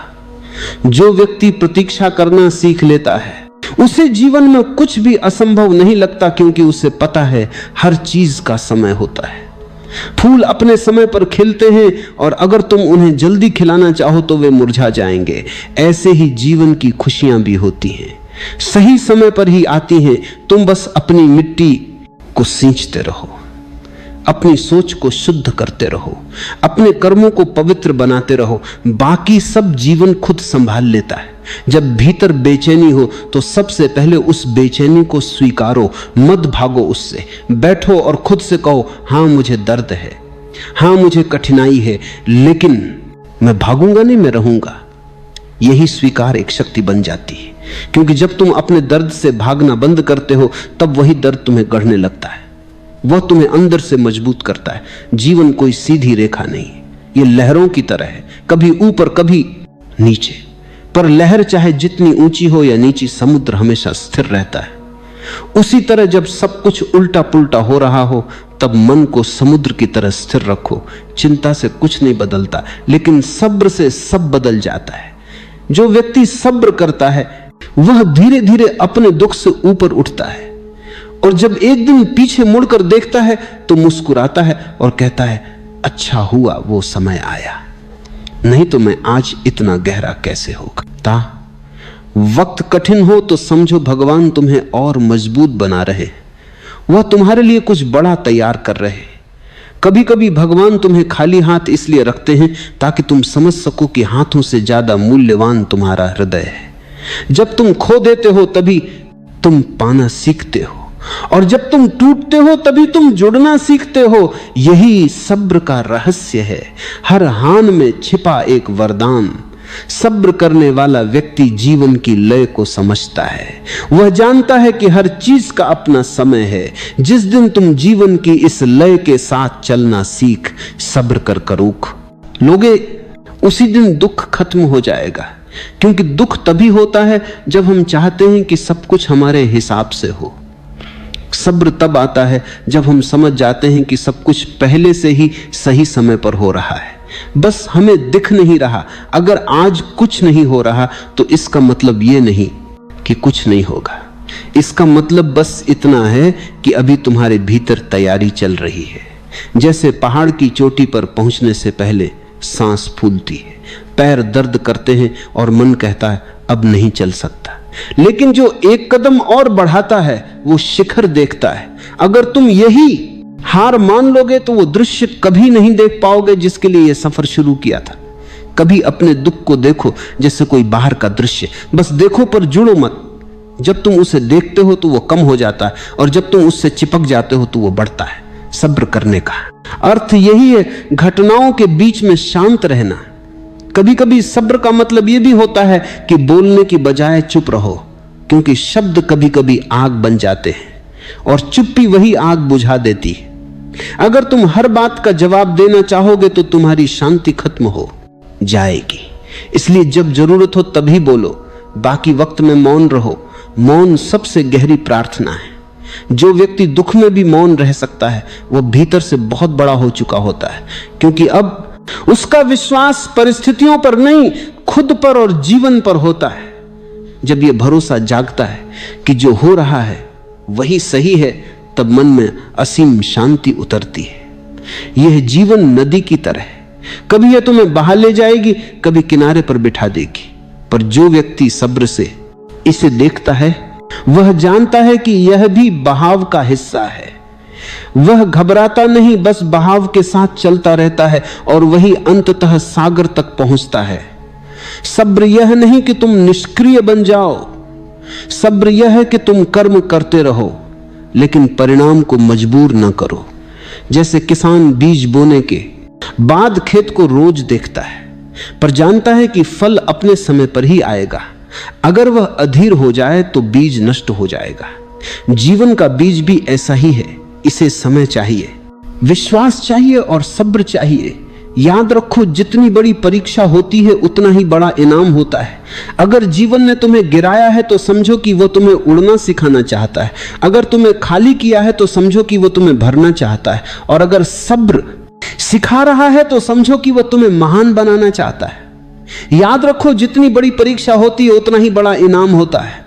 जो व्यक्ति प्रतीक्षा करना सीख लेता है उसे जीवन में कुछ भी असंभव नहीं लगता, क्योंकि उसे पता है हर चीज का समय होता है। फूल अपने समय पर खिलते हैं और अगर तुम उन्हें जल्दी खिलाना चाहो तो वे मुरझा जाएंगे। ऐसे ही जीवन की खुशियां भी होती हैं, सही समय पर ही आती हैं। तुम बस अपनी मिट्टी को सींचते रहो, अपनी सोच को शुद्ध करते रहो, अपने कर्मों को पवित्र बनाते रहो, बाकी सब जीवन खुद संभाल लेता है। जब भीतर बेचैनी हो तो सबसे पहले उस बेचैनी को स्वीकारो, मत भागो उससे। बैठो और खुद से कहो, हाँ मुझे दर्द है, हाँ मुझे कठिनाई है, लेकिन मैं भागूंगा नहीं, मैं रहूंगा। यही स्वीकार एक शक्ति बन जाती है, क्योंकि जब तुम अपने दर्द से भागना बंद करते हो तब वही दर्द तुम्हें गढ़ने लगता है, वह तुम्हें अंदर से मजबूत करता है। जीवन कोई सीधी रेखा नहीं, ये लहरों की तरह है, कभी ऊपर कभी नीचे, पर लहर चाहे जितनी ऊंची हो या नीची, समुद्र हमेशा स्थिर रहता है। उसी तरह जब सब कुछ उल्टा पुल्टा हो रहा हो तब मन को समुद्र की तरह स्थिर रखो। चिंता से कुछ नहीं बदलता, लेकिन सब्र से सब बदल जाता है। जो व्यक्ति सब्र करता है वह धीरे धीरे अपने दुख से ऊपर उठता है, और जब एक दिन पीछे मुड़कर देखता है तो मुस्कुराता है और कहता है, अच्छा हुआ वो समय आया, नहीं तो मैं आज इतना गहरा कैसे होगा। वक्त कठिन हो तो समझो भगवान तुम्हें और मजबूत बना रहे, वह तुम्हारे लिए कुछ बड़ा तैयार कर रहे। कभी कभी भगवान तुम्हें खाली हाथ इसलिए रखते हैं ताकि तुम समझ सको कि हाथों से ज्यादा मूल्यवान तुम्हारा हृदय है। जब तुम खो देते हो तभी तुम पाना सीखते हो, और जब तुम टूटते हो तभी तुम जुड़ना सीखते हो। यही सब्र का रहस्य है, हर हान में छिपा एक वरदान। सब्र करने वाला व्यक्ति जीवन की लय को समझता है, वह जानता है कि हर चीज का अपना समय है। जिस दिन तुम जीवन की इस लय के साथ चलना सीख सब्र कर रुख लोगे, उसी दिन दुख खत्म हो जाएगा। क्योंकि दुख तभी होता है जब हम चाहते हैं कि सब कुछ हमारे हिसाब से हो। सब्र तब आता है जब हम समझ जाते हैं कि सब कुछ पहले से ही सही समय पर हो रहा है, बस हमें दिख नहीं रहा। अगर आज कुछ नहीं हो रहा तो इसका मतलब ये नहीं कि कुछ नहीं होगा, इसका मतलब बस इतना है कि अभी तुम्हारे भीतर तैयारी चल रही है। जैसे पहाड़ की चोटी पर पहुंचने से पहले सांस फूलती है, पैर दर्द करते हैं और मन कहता है अब नहीं चल सकता, लेकिन जो एक कदम और बढ़ाता है वो शिखर देखता है। अगर तुम यही हार मान लोगे तो वो दृश्य कभी नहीं देख पाओगे जिसके लिए यह सफर शुरू किया था। कभी अपने दुख को देखो जैसे कोई बाहर का दृश्य, बस देखो पर जुड़ो मत। जब तुम उसे देखते हो तो वो कम हो जाता है, और जब तुम उससे चिपक जाते हो तो वो बढ़ता है। सब्र करने का अर्थ यही है, घटनाओं के बीच में शांत रहना। कभी कभी सब्र का मतलब यह भी होता है कि बोलने की बजाय चुप रहो, क्योंकि शब्द कभी कभी आग बन जाते हैं और चुप्पी वही आग बुझा देती है। अगर तुम हर बात का जवाब देना चाहोगे तो तुम्हारी शांति खत्म हो जाएगी। इसलिए जब जरूरत हो तभी बोलो, बाकी वक्त में मौन रहो। मौन सबसे गहरी प्रार्थना है। जो व्यक्ति दुख में भी मौन रह सकता है वह भीतर से बहुत बड़ा हो चुका होता है, क्योंकि अब उसका विश्वास परिस्थितियों पर नहीं, खुद पर और जीवन पर होता है। जब यह भरोसा जागता है कि जो हो रहा है वही सही है, तब मन में असीम शांति उतरती है। यह जीवन नदी की तरह है, कभी यह तुम्हें बहा ले जाएगी, कभी किनारे पर बिठा देगी। पर जो व्यक्ति सब्र से इसे देखता है वह जानता है कि यह भी बहाव का हिस्सा है। वह घबराता नहीं, बस बहाव के साथ चलता रहता है और वही अंततः सागर तक पहुंचता है। सब्र यह नहीं कि तुम निष्क्रिय बन जाओ, सब्र यह है कि तुम कर्म करते रहो लेकिन परिणाम को मजबूर न करो। जैसे किसान बीज बोने के बाद खेत को रोज देखता है, पर जानता है कि फल अपने समय पर ही आएगा। अगर वह अधीर हो जाए तो बीज नष्ट हो जाएगा। जीवन का बीज भी ऐसा ही है, इसे समय चाहिए, विश्वास चाहिए और सब्र चाहिए। याद रखो, जितनी बड़ी परीक्षा होती है उतना ही बड़ा इनाम होता है। अगर जीवन ने तुम्हें गिराया है तो समझो कि वह तुम्हें उड़ना सिखाना चाहता है। अगर तुम्हें खाली किया है तो समझो कि वह तुम्हें भरना चाहता है। और अगर सब्र सिखा रहा है तो समझो कि वह तुम्हें महान बनाना चाहता है। याद रखो, जितनी बड़ी परीक्षा होती है उतना ही बड़ा इनाम होता है।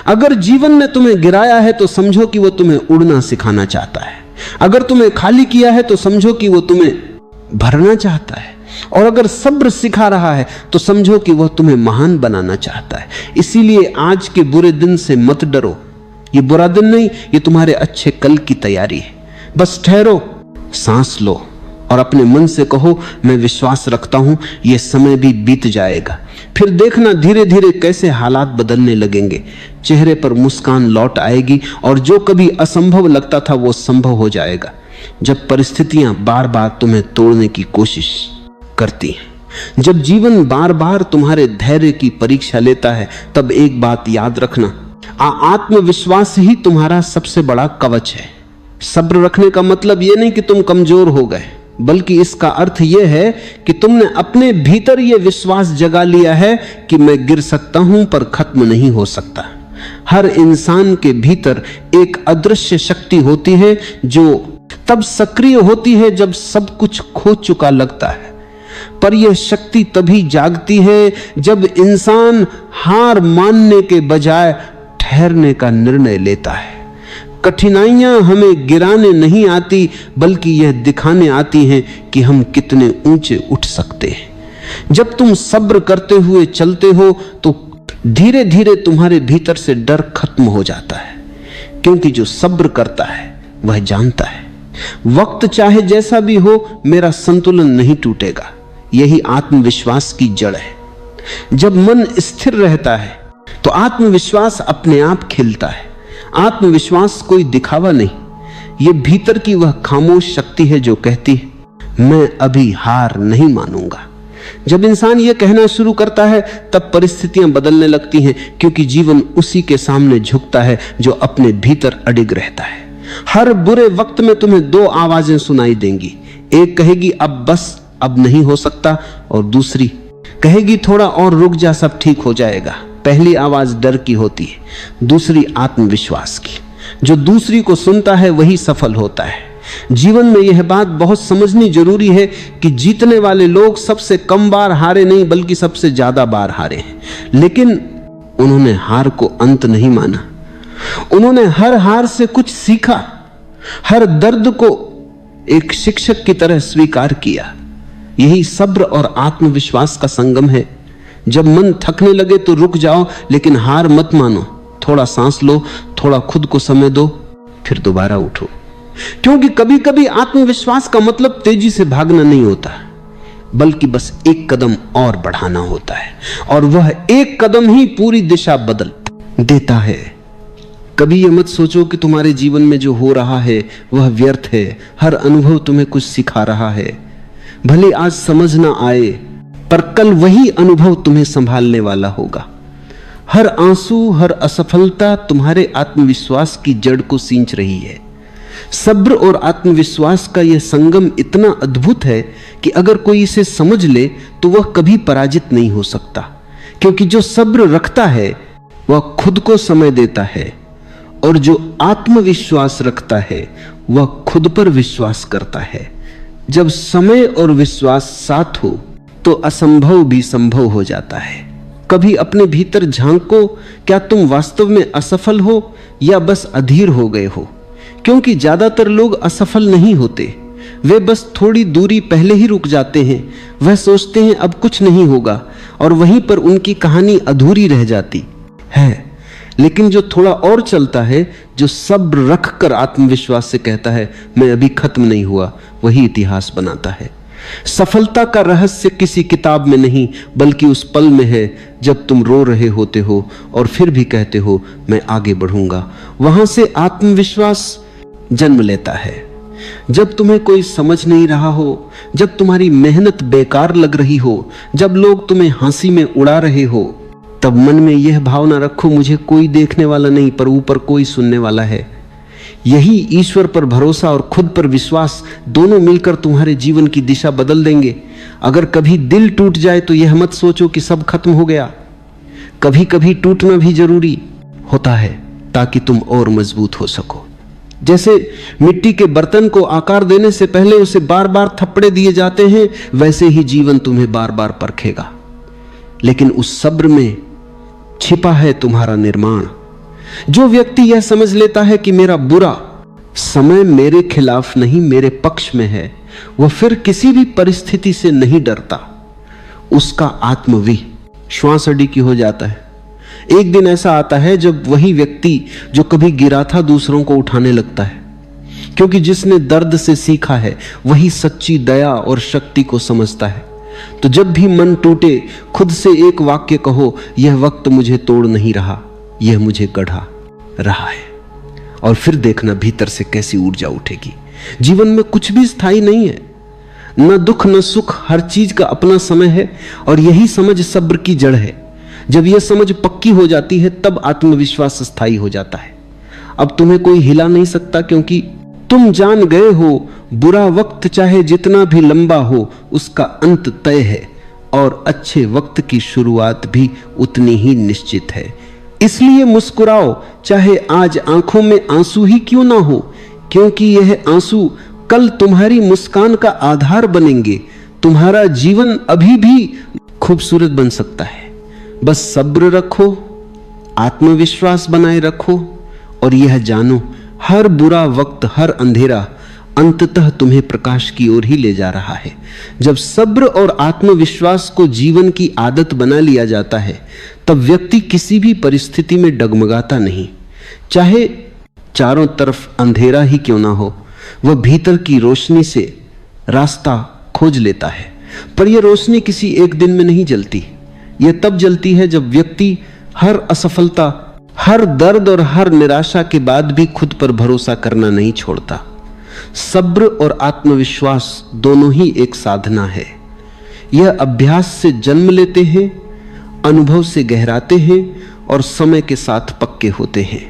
अगर जीवन ने तुम्हें गिराया है तो समझो कि वह तुम्हें उड़ना सिखाना चाहता है। अगर तुम्हें खाली किया है तो समझो कि वह तुम्हें भरना चाहता है। और अगर सब्र सिखा रहा है तो समझो कि वह तुम्हें महान बनाना चाहता है। इसीलिए आज के बुरे दिन से मत डरो। ये बुरा दिन नहीं, ये तुम्हारे अच्छे कल की तैयारी है। बस ठहरो, सांस लो और अपने मन से कहो, मैं विश्वास रखता हूं यह समय भी बीत जाएगा। फिर देखना धीरे धीरे कैसे हालात बदलने लगेंगे। चेहरे पर मुस्कान लौट आएगी और जो कभी असंभव लगता था वो संभव हो जाएगा। जब परिस्थितियां बार बार तुम्हें तोड़ने की कोशिश करती हैं, जब जीवन बार बार तुम्हारे धैर्य की परीक्षा लेता है, तब एक बात याद रखना, आत्मविश्वास ही तुम्हारा सबसे बड़ा कवच है। सब्र रखने का मतलब यह नहीं कि तुम कमजोर हो गए, बल्कि इसका अर्थ यह है कि तुमने अपने भीतर यह विश्वास जगा लिया है कि मैं गिर सकता हूं पर खत्म नहीं हो सकता। हर इंसान के भीतर एक अदृश्य शक्ति होती है जो तब सक्रिय होती है जब सब कुछ खो चुका लगता है। पर यह शक्ति तभी जागती है जब इंसान हार मानने के बजाय ठहरने का निर्णय लेता है। कठिनाइयां हमें गिराने नहीं आती, बल्कि यह दिखाने आती हैं कि हम कितने ऊंचे उठ सकते हैं। जब तुम सब्र करते हुए चलते हो तो धीरे धीरे तुम्हारे भीतर से डर खत्म हो जाता है, क्योंकि जो सब्र करता है वह जानता है वक्त चाहे जैसा भी हो, मेरा संतुलन नहीं टूटेगा। यही आत्मविश्वास की जड़ है। जब मन स्थिर रहता है तो आत्मविश्वास अपने आप खिलता है। आत्मविश्वास कोई दिखावा नहीं, यह भीतर की वह खामोश शक्ति है जो कहती है मैं अभी हार नहीं मानूंगा। जब इंसान यह कहना शुरू करता है तब परिस्थितियां बदलने लगती हैं, क्योंकि जीवन उसी के सामने झुकता है जो अपने भीतर अडिग रहता है। हर बुरे वक्त में तुम्हें दो आवाजें सुनाई देंगी। एक कहेगी अब बस, अब नहीं हो सकता, और दूसरी कहेगी थोड़ा और रुक जा, सब ठीक हो जाएगा। पहली आवाज डर की होती है, दूसरी आत्मविश्वास की। जो दूसरी को सुनता है वही सफल होता है। जीवन में यह बात बहुत समझनी जरूरी है कि जीतने वाले लोग सबसे कम बार हारे नहीं, बल्कि सबसे ज्यादा बार हारे हैं। लेकिन उन्होंने हार को अंत नहीं माना। उन्होंने हर हार से कुछ सीखा, हर दर्द को एक शिक्षक की तरह स्वीकार किया। यही सब्र और आत्मविश्वास का संगम है। जब मन थकने लगे तो रुक जाओ, लेकिन हार मत मानो। थोड़ा सांस लो, थोड़ा खुद को समय दो, फिर दोबारा उठो। क्योंकि कभी कभी आत्मविश्वास का मतलब तेजी से भागना नहीं होता, बल्कि बस एक कदम और बढ़ाना होता है, और वह एक कदम ही पूरी दिशा बदल देता है। कभी ये मत सोचो कि तुम्हारे जीवन में जो हो रहा है वह व्यर्थ है। हर अनुभव तुम्हें कुछ सिखा रहा है। भले आज समझ ना आए, पर कल वही अनुभव तुम्हें संभालने वाला होगा। हर आंसू, हर असफलता तुम्हारे आत्मविश्वास की जड़ को सींच रही है। सब्र और आत्मविश्वास का यह संगम इतना अद्भुत है कि अगर कोई इसे समझ ले तो वह कभी पराजित नहीं हो सकता, क्योंकि जो सब्र रखता है वह खुद को समय देता है, और जो आत्मविश्वास रखता है वह खुद पर विश्वास करता है। जब समय और विश्वास साथ हो तो असंभव भी संभव हो जाता है। कभी अपने भीतर झांको, क्या तुम वास्तव में असफल हो या बस अधीर हो गए हो? क्योंकि ज्यादातर लोग असफल नहीं होते, वे बस थोड़ी दूरी पहले ही रुक जाते हैं। वह सोचते हैं अब कुछ नहीं होगा, और वहीं पर उनकी कहानी अधूरी रह जाती है। लेकिन जो थोड़ा और चलता है, जो सब्र रख कर आत्मविश्वास से कहता है मैं अभी खत्म नहीं हुआ, वही इतिहास बनाता है। सफलता का रहस्य किसी किताब में नहीं, बल्कि उस पल में है जब तुम रो रहे होते हो और फिर भी कहते हो मैं आगे बढ़ूंगा। वहां से आत्मविश्वास जन्म लेता है। जब तुम्हें कोई समझ नहीं रहा हो, जब तुम्हारी मेहनत बेकार लग रही हो, जब लोग तुम्हें हंसी में उड़ा रहे हो, तब मन में यह भावना रखो मुझे कोई देखने वाला नहीं, पर ऊपर कोई सुनने वाला है। यही ईश्वर पर भरोसा और खुद पर विश्वास दोनों मिलकर तुम्हारे जीवन की दिशा बदल देंगे। अगर कभी दिल टूट जाए तो यह मत सोचो कि सब खत्म हो गया। कभी कभी टूटना भी जरूरी होता है ताकि तुम और मजबूत हो सको। जैसे मिट्टी के बर्तन को आकार देने से पहले उसे बार बार थप्पड़े दिए जाते हैं, वैसे ही जीवन तुम्हें बार बार परखेगा। लेकिन उस सब्र में छिपा है तुम्हारा निर्माण। जो व्यक्ति यह समझ लेता है कि मेरा बुरा समय मेरे खिलाफ नहीं, मेरे पक्ष में है, वह फिर किसी भी परिस्थिति से नहीं डरता। उसका आत्मविश्वास अड़ी की हो जाता है। एक दिन ऐसा आता है जब वही व्यक्ति जो कभी गिरा था दूसरों को उठाने लगता है, क्योंकि जिसने दर्द से सीखा है वही सच्ची दया और शक्ति को समझता है। तो जब भी मन टूटे, खुद से एक वाक्य कहो, यह वक्त मुझे तोड़ नहीं रहा, यह मुझे गढ़ा रहा है। और फिर देखना भीतर से कैसी ऊर्जा उठेगी। जीवन में कुछ भी स्थायी नहीं है, न दुख न सुख, हर चीज का अपना समय है। और यही समझ सब्र की जड़ है। जब यह समझ पक्की हो जाती है तब आत्मविश्वास स्थायी हो जाता है। अब तुम्हें कोई हिला नहीं सकता, क्योंकि तुम जान गए हो बुरा वक्त चाहे जितना भी लंबा हो उसका अंत तय है, और अच्छे वक्त की शुरुआत भी उतनी ही निश्चित है। इसलिए मुस्कुराओ, चाहे आज आंखों में आंसू ही क्यों ना हो, क्योंकि यह आंसू कल तुम्हारी मुस्कान का आधार बनेंगे। तुम्हारा जीवन अभी भी खूबसूरत बन सकता है। बस सब्र रखो, आत्मविश्वास बनाए रखो, और यह जानो हर बुरा वक्त, हर अंधेरा अंततः तुम्हें प्रकाश की ओर ही ले जा रहा है। जब सब्र और आत्मविश्वास को जीवन की आदत बना लिया जाता है तब व्यक्ति किसी भी परिस्थिति में डगमगाता नहीं। चाहे चारों तरफ अंधेरा ही क्यों ना हो, वह भीतर की रोशनी से रास्ता खोज लेता है। पर यह रोशनी किसी एक दिन में नहीं जलती। यह तब जलती है जब व्यक्ति हर असफलता, हर दर्द और हर निराशा के बाद भी खुद पर भरोसा करना नहीं छोड़ता। सब्र और आत्मविश्वास दोनों ही एक साधना है। यह अभ्यास से जन्म लेते हैं, अनुभव से गहराते हैं और समय के साथ पक्के होते हैं।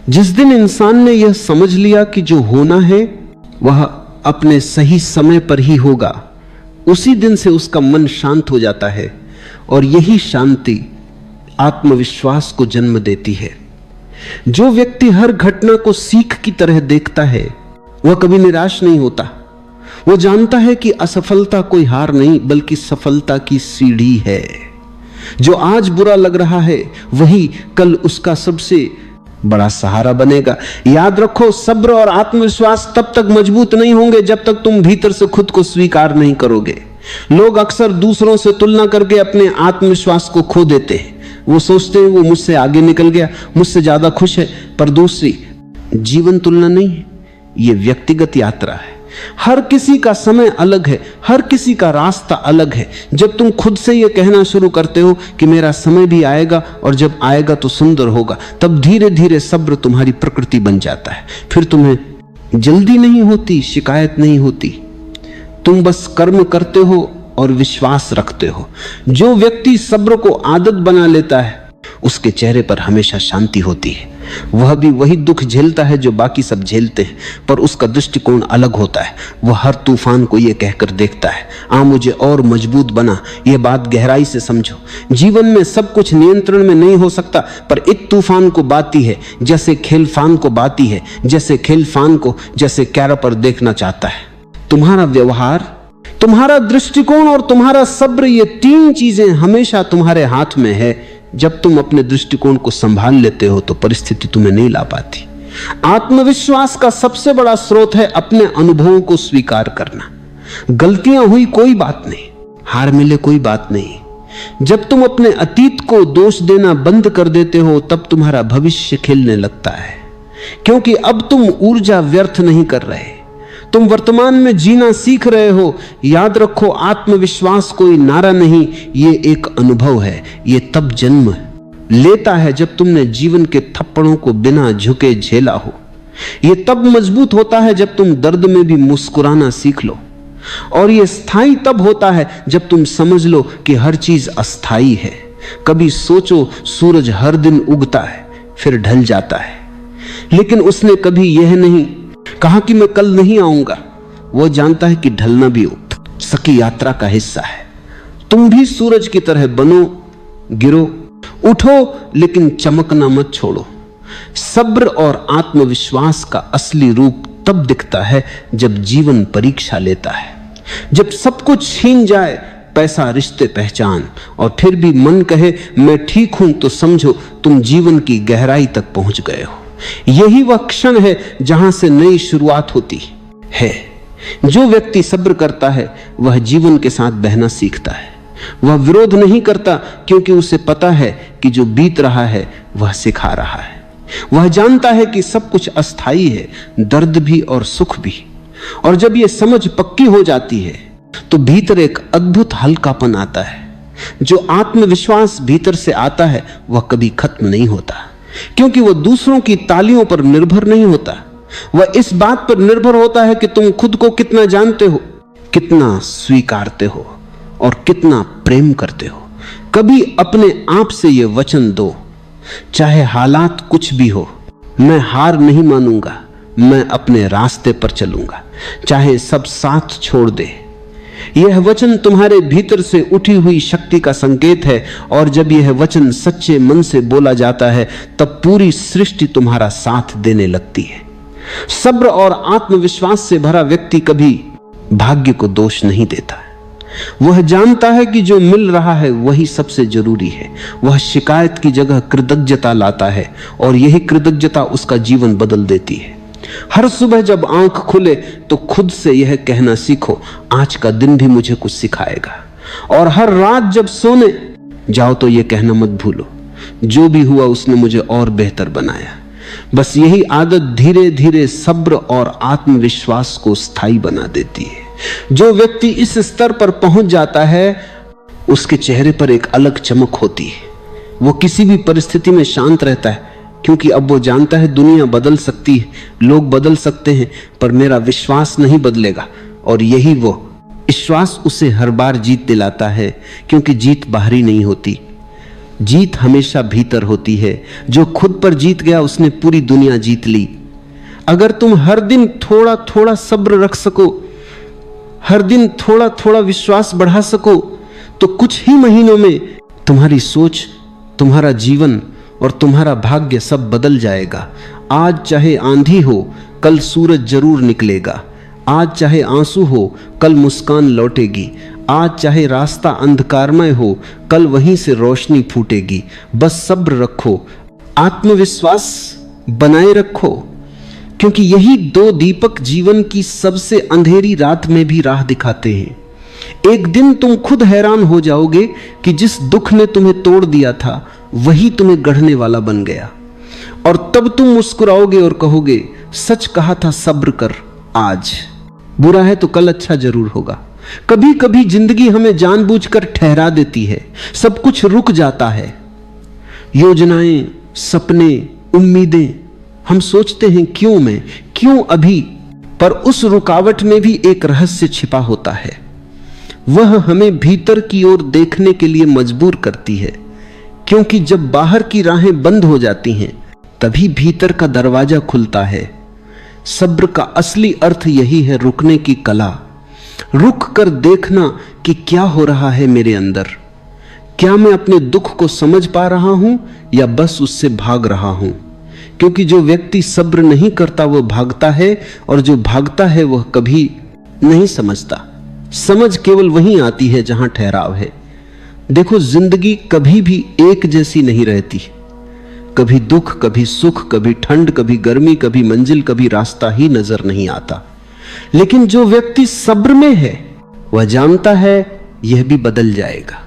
जिस दिन इंसान ने यह समझ लिया कि जो होना है वह अपने सही समय पर ही होगा, उसी दिन से उसका मन शांत हो जाता है, और यही शांति आत्मविश्वास को जन्म देती है। जो व्यक्ति हर घटना को सीख की तरह देखता है वह कभी निराश नहीं होता। वो जानता है कि असफलता कोई हार नहीं बल्कि सफलता की सीढ़ी है। जो आज बुरा लग रहा है वही कल उसका सबसे बड़ा सहारा बनेगा। याद रखो, सब्र और आत्मविश्वास तब तक मजबूत नहीं होंगे जब तक तुम भीतर से खुद को स्वीकार नहीं करोगे। लोग अक्सर दूसरों से तुलना करके अपने आत्मविश्वास को खो देते हैं। वो सोचते हैं वो मुझसे आगे निकल गया, मुझसे ज्यादा खुश है। पर दूसरी जीवन तुलना नहीं है, ये व्यक्तिगत यात्रा है। हर किसी का समय अलग है, हर किसी का रास्ता अलग है। जब तुम खुद से यह कहना शुरू करते हो कि मेरा समय भी आएगा और जब आएगा तो सुंदर होगा, तब धीरे धीरे सब्र तुम्हारी प्रकृति बन जाता है। फिर तुम्हें जल्दी नहीं होती, शिकायत नहीं होती, तुम बस कर्म करते हो और विश्वास रखते हो। जो व्यक्ति सब्र को आदत बना लेता है उसके चेहरे पर हमेशा शांति होती है। वह भी वही दुख झेलता है जो बाकी सब झेलते हैं, पर उसका दृष्टिकोण अलग होता है। वह हर तूफान को यह कहकर देखता है, मुझे और मजबूत बना। यह बात गहराई से समझो। जीवन में सब कुछ नियंत्रण में नहीं हो सकता, पर एक तूफान को बाती है जैसे खेलफान को बाती है, जैसे खेलफान को जैसे कैरा पर देखना चाहता है। तुम्हारा व्यवहार, तुम्हारा दृष्टिकोण और तुम्हारा सब्र, ये तीन चीजें हमेशा तुम्हारे हाथ में है। जब तुम अपने दृष्टिकोण को संभाल लेते हो तो परिस्थिति तुम्हें नहीं ला पाती। आत्मविश्वास का सबसे बड़ा स्रोत है अपने अनुभवों को स्वीकार करना। गलतियां हुई कोई बात नहीं, हार मिले कोई बात नहीं। जब तुम अपने अतीत को दोष देना बंद कर देते हो तब तुम्हारा भविष्य खिलने लगता है, क्योंकि अब तुम ऊर्जा व्यर्थ नहीं कर रहे, तुम वर्तमान में जीना सीख रहे हो। याद रखो, आत्मविश्वास कोई नारा नहीं, ये एक अनुभव है। ये तब जन्म लेता है जब तुमने जीवन के थप्पड़ों को बिना झुके झेला हो। ये तब मजबूत होता है जब तुम दर्द में भी मुस्कुराना सीख लो। और ये स्थायी तब होता है जब तुम समझ लो कि हर चीज अस्थायी है। कभी सोचो, सूरज हर दिन उगता है फिर ढल जाता है, लेकिन उसने कभी यह नहीं कहा कि मैं कल नहीं आऊंगा। वो जानता है कि ढलना भी सकी यात्रा का हिस्सा है। तुम भी सूरज की तरह बनो, गिरो, उठो, लेकिन चमकना मत छोड़ो। सब्र और आत्मविश्वास का असली रूप तब दिखता है जब जीवन परीक्षा लेता है। जब सब कुछ छीन जाए, पैसा, रिश्ते, पहचान, और फिर भी मन कहे मैं ठीक हूं, तो समझो तुम जीवन की गहराई तक पहुंच गए हो। यही वह क्षण है जहां से नई शुरुआत होती है। जो व्यक्ति सब्र करता है वह जीवन के साथ बहना सीखता है। वह विरोध नहीं करता, क्योंकि उसे पता है कि जो बीत रहा है वह सिखा रहा है। वह जानता है कि सब कुछ अस्थाई है, दर्द भी और सुख भी। और जब यह समझ पक्की हो जाती है तो भीतर एक अद्भुत हल्कापन आता है। जो आत्मविश्वास भीतर से आता है वह कभी खत्म नहीं होता, क्योंकि वह दूसरों की तालियों पर निर्भर नहीं होता। वह इस बात पर निर्भर होता है कि तुम खुद को कितना जानते हो, कितना स्वीकारते हो और कितना प्रेम करते हो। कभी अपने आप से यह वचन दो, चाहे हालात कुछ भी हो, मैं हार नहीं मानूंगा, मैं अपने रास्ते पर चलूंगा, चाहे सब साथ छोड़ दे। यह वचन तुम्हारे भीतर से उठी हुई शक्ति का संकेत है, और जब यह वचन सच्चे मन से बोला जाता है तब पूरी सृष्टि तुम्हारा साथ देने लगती है। सब्र और आत्मविश्वास से भरा व्यक्ति कभी भाग्य को दोष नहीं देता। वह जानता है कि जो मिल रहा है वही सबसे जरूरी है। वह शिकायत की जगह कृतज्ञता लाता है, और यही कृतज्ञता उसका जीवन बदल देती है। हर सुबह जब आंख खुले तो खुद से यह कहना सीखो, आज का दिन भी मुझे कुछ सिखाएगा। और हर रात जब सोने जाओ तो यह कहना मत भूलो, जो भी हुआ उसने मुझे और बेहतर बनाया। बस यही आदत धीरे धीरे सब्र और आत्मविश्वास को स्थायी बना देती है। जो व्यक्ति इस स्तर पर पहुंच जाता है उसके चेहरे पर एक अलग चमक होती है। वो किसी भी परिस्थिति में शांत रहता है, क्योंकि अब वो जानता है दुनिया बदल सकती है, लोग बदल सकते हैं, पर मेरा विश्वास नहीं बदलेगा। और यही वो विश्वास उसे हर बार जीत दिलाता है, क्योंकि जीत बाहरी नहीं होती, जीत हमेशा भीतर होती है। जो खुद पर जीत गया उसने पूरी दुनिया जीत ली। अगर तुम हर दिन थोड़ा थोड़ा सब्र रख सको, हर दिन थोड़ा थोड़ा विश्वास बढ़ा सको, तो कुछ ही महीनों में तुम्हारी सोच, तुम्हारा जीवन और तुम्हारा भाग्य सब बदल जाएगा। आज चाहे आंधी हो, कल सूरज जरूर निकलेगा। आज चाहे आंसू हो, कल मुस्कान लौटेगी। आज चाहे रास्ता अंधकारमय हो, कल वहीं से रोशनी फूटेगी। बस सब्र रखो, आत्मविश्वास बनाए रखो, क्योंकि यही दो दीपक जीवन की सबसे अंधेरी रात में भी राह दिखाते हैं। एक दिन तुम खुद हैरान हो जाओगे कि जिस दुख ने तुम्हें तोड़ दिया था वही तुम्हें गढ़ने वाला बन गया। और तब तुम मुस्कुराओगे और कहोगे, सच कहा था सब्र कर। आज बुरा है तो कल अच्छा जरूर होगा। कभी कभी जिंदगी हमें जानबूझकर ठहरा देती है, सब कुछ रुक जाता है, योजनाएं, सपने, उम्मीदें। हम सोचते हैं क्यों मैं, क्यों अभी, पर उस रुकावट में भी एक रहस्य छिपा होता है। वह हमें भीतर की ओर देखने के लिए मजबूर करती है, क्योंकि जब बाहर की राहें बंद हो जाती हैं तभी भीतर का दरवाजा खुलता है। सब्र का असली अर्थ यही है, रुकने की कला। रुक कर देखना कि क्या हो रहा है मेरे अंदर। क्या मैं अपने दुख को समझ पा रहा हूं या बस उससे भाग रहा हूं? क्योंकि जो व्यक्ति सब्र नहीं करता वह भागता है, और जो भागता है वह कभी नहीं समझता। समझ केवल वहीं आती है जहां ठहराव है। देखो, जिंदगी कभी भी एक जैसी नहीं रहती। कभी दुख, कभी सुख, कभी ठंड, कभी गर्मी, कभी मंजिल, कभी रास्ता ही नजर नहीं आता। लेकिन जो व्यक्ति सब्र में है वह जानता है यह भी बदल जाएगा।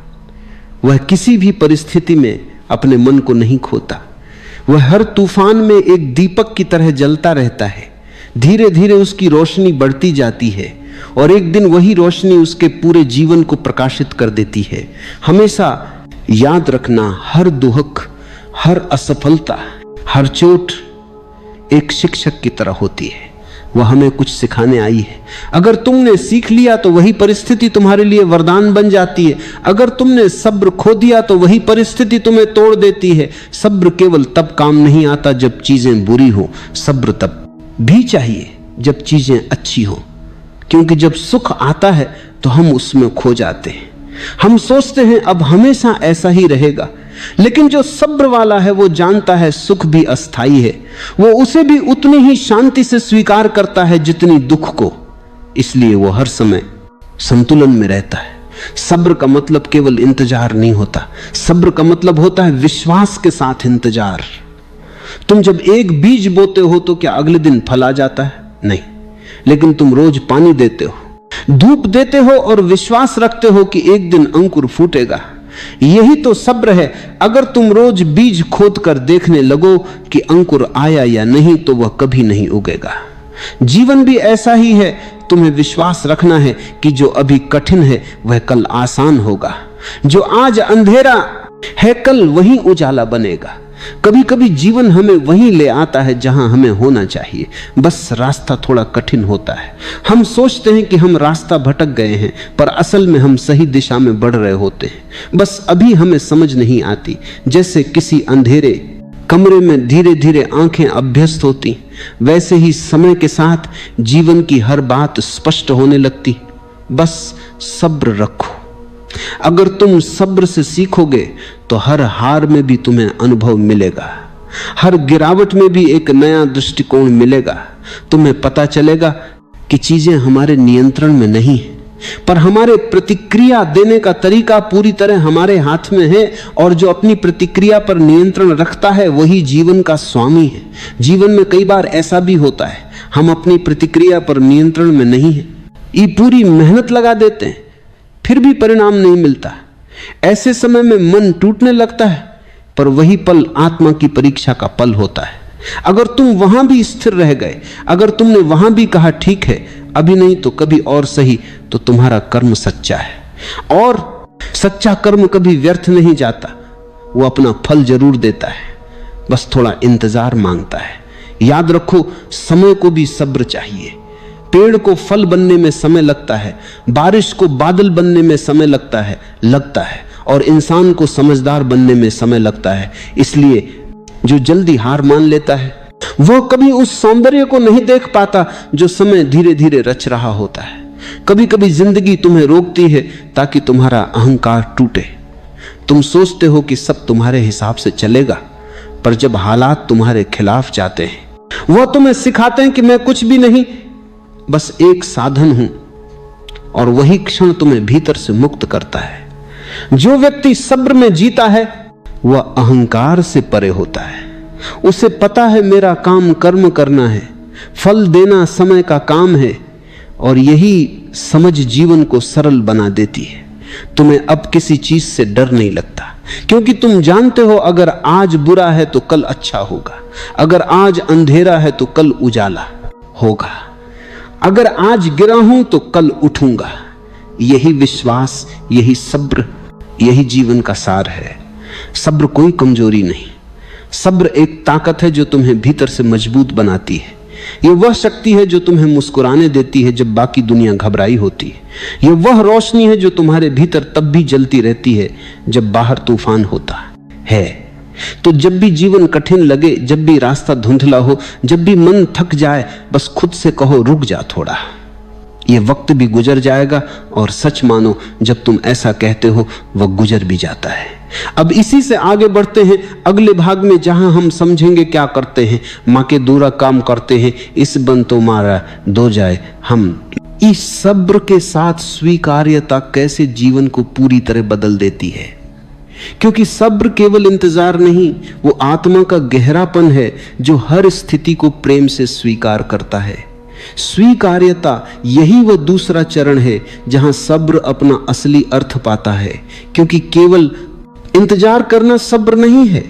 वह किसी भी परिस्थिति में अपने मन को नहीं खोता। वह हर तूफान में एक दीपक की तरह जलता रहता है। धीरे धीरे उसकी रोशनी बढ़ती जाती है और एक दिन वही रोशनी उसके पूरे जीवन को प्रकाशित कर देती है। हमेशा याद रखना, हर दुख, हर असफलता, हर चोट एक शिक्षक की तरह होती है। वह हमें कुछ सिखाने आई है। अगर तुमने सीख लिया तो वही परिस्थिति तुम्हारे लिए वरदान बन जाती है। अगर तुमने सब्र खो दिया तो वही परिस्थिति तुम्हें तोड़ देती है। सब्र केवल तब काम नहीं आता जब चीजें बुरी हो, सब्र तब भी चाहिए जब चीजें अच्छी हो। क्योंकि जब सुख आता है तो हम उसमें खो जाते हैं। हम सोचते हैं अब हमेशा ऐसा ही रहेगा, लेकिन जो सब्र वाला है वो जानता है सुख भी अस्थाई है। वो उसे भी उतनी ही शांति से स्वीकार करता है जितनी दुख को। इसलिए वो हर समय संतुलन में रहता है। सब्र का मतलब केवल इंतजार नहीं होता, सब्र का मतलब होता है विश्वास के साथ इंतजार। तुम जब एक बीज बोते हो तो क्या अगले दिन फल आ जाता है? नहीं, लेकिन तुम रोज पानी देते हो, धूप देते हो और विश्वास रखते हो कि एक दिन अंकुर फूटेगा। यही तो सब्र है। अगर तुम रोज बीज खोद कर देखने लगो कि अंकुर आया या नहीं तो वह कभी नहीं उगेगा। जीवन भी ऐसा ही है। तुम्हें विश्वास रखना है कि जो अभी कठिन है वह कल आसान होगा। जो आज अंधेरा है कल वही उजाला बनेगा। कभी कभी जीवन हमें वहीं ले आता है जहां हमें होना चाहिए, बस रास्ता थोड़ा कठिन होता है। हम सोचते हैं कि हम रास्ता भटक गए हैं, पर असल में हम सही दिशा में बढ़ रहे होते हैं। बस अभी हमें समझ नहीं आती। जैसे किसी अंधेरे कमरे में धीरे धीरे आंखें अभ्यस्त होती, वैसे ही समय के साथ जीवन की हर बात स्पष्ट होने लगती। बस सब्र रखो। अगर तुम सब्र से सीखोगे तो हर हार में भी तुम्हें अनुभव मिलेगा, हर गिरावट में भी एक नया दृष्टिकोण मिलेगा। तुम्हें पता चलेगा कि चीजें हमारे नियंत्रण में नहीं है, पर हमारे प्रतिक्रिया देने का तरीका पूरी तरह हमारे हाथ में है। और जो अपनी प्रतिक्रिया पर नियंत्रण रखता है वही जीवन का स्वामी है। जीवन में कई बार ऐसा भी होता है, हम अपनी प्रतिक्रिया पर नियंत्रण में नहीं है, ये पूरी मेहनत लगा देते हैं, फिर भी परिणाम नहीं मिलता। ऐसे समय में मन टूटने लगता है, पर वही पल आत्मा की परीक्षा का पल होता है। अगर तुम वहां भी स्थिर रह गए, अगर तुमने वहां भी कहा ठीक है अभी नहीं तो कभी और सही, तो तुम्हारा कर्म सच्चा है। और सच्चा कर्म कभी व्यर्थ नहीं जाता, वो अपना फल जरूर देता है, बस थोड़ा इंतजार मांगता है। याद रखो, समय को भी सब्र चाहिए। पेड़ को फल बनने में समय लगता है, बारिश को बादल बनने में समय लगता है, और इंसान को समझदार बनने में समय लगता है। इसलिए जो जल्दी हार मान लेता है वह कभी उस सौंदर्य को नहीं देख पाता जो समय धीरे धीरे रच रहा होता है। कभी कभी जिंदगी तुम्हें रोकती है ताकि तुम्हारा अहंकार टूटे। तुम सोचते हो कि सब तुम्हारे हिसाब से चलेगा, पर जब हालात तुम्हारे खिलाफ जाते हैं वह तुम्हें सिखाते हैं कि मैं कुछ भी नहीं, बस एक साधन हूं, और वही क्षण तुम्हें भीतर से मुक्त करता है। जो व्यक्ति सब्र में जीता है वह अहंकार से परे होता है। उसे पता है मेरा काम कर्म करना है, फल देना समय का काम है, और यही समझ जीवन को सरल बना देती है। तुम्हें अब किसी चीज से डर नहीं लगता, क्योंकि तुम जानते हो अगर आज बुरा है तो कल अच्छा होगा, अगर आज अंधेरा है तो कल उजाला होगा। अगर आज गिरा हूं तो कल उठूंगा। यही विश्वास, यही सब्र, यही जीवन का सार है। सब्र कोई कमजोरी नहीं, सब्र एक ताकत है जो तुम्हें भीतर से मजबूत बनाती है। यह वह शक्ति है जो तुम्हें मुस्कुराने देती है जब बाकी दुनिया घबराई होती है। यह वह रोशनी है जो तुम्हारे भीतर तब भी जलती रहती है जब बाहर तूफान होता है। तो जब भी जीवन कठिन लगे, जब भी रास्ता धुंधला हो, जब भी मन थक जाए, बस खुद से कहो रुक जा थोड़ा, यह वक्त भी गुजर जाएगा। और सच मानो जब तुम ऐसा कहते हो वह गुजर भी जाता है। अब इसी से आगे बढ़ते हैं अगले भाग में, जहां हम समझेंगे क्या करते हैं। माँ के दूरा काम करते हैं, इस बन तो मारा दो जाए हम। इस सब्र के साथ स्वीकार्यता कैसे जीवन को पूरी तरह बदल देती है। क्योंकि सब्र केवल इंतजार नहीं, वो आत्मा का गहरापन है जो हर स्थिति को प्रेम से स्वीकार करता है। स्वीकार्यता यही वह दूसरा चरण है जहां सब्र अपना असली अर्थ पाता है। क्योंकि केवल इंतजार करना सब्र नहीं है,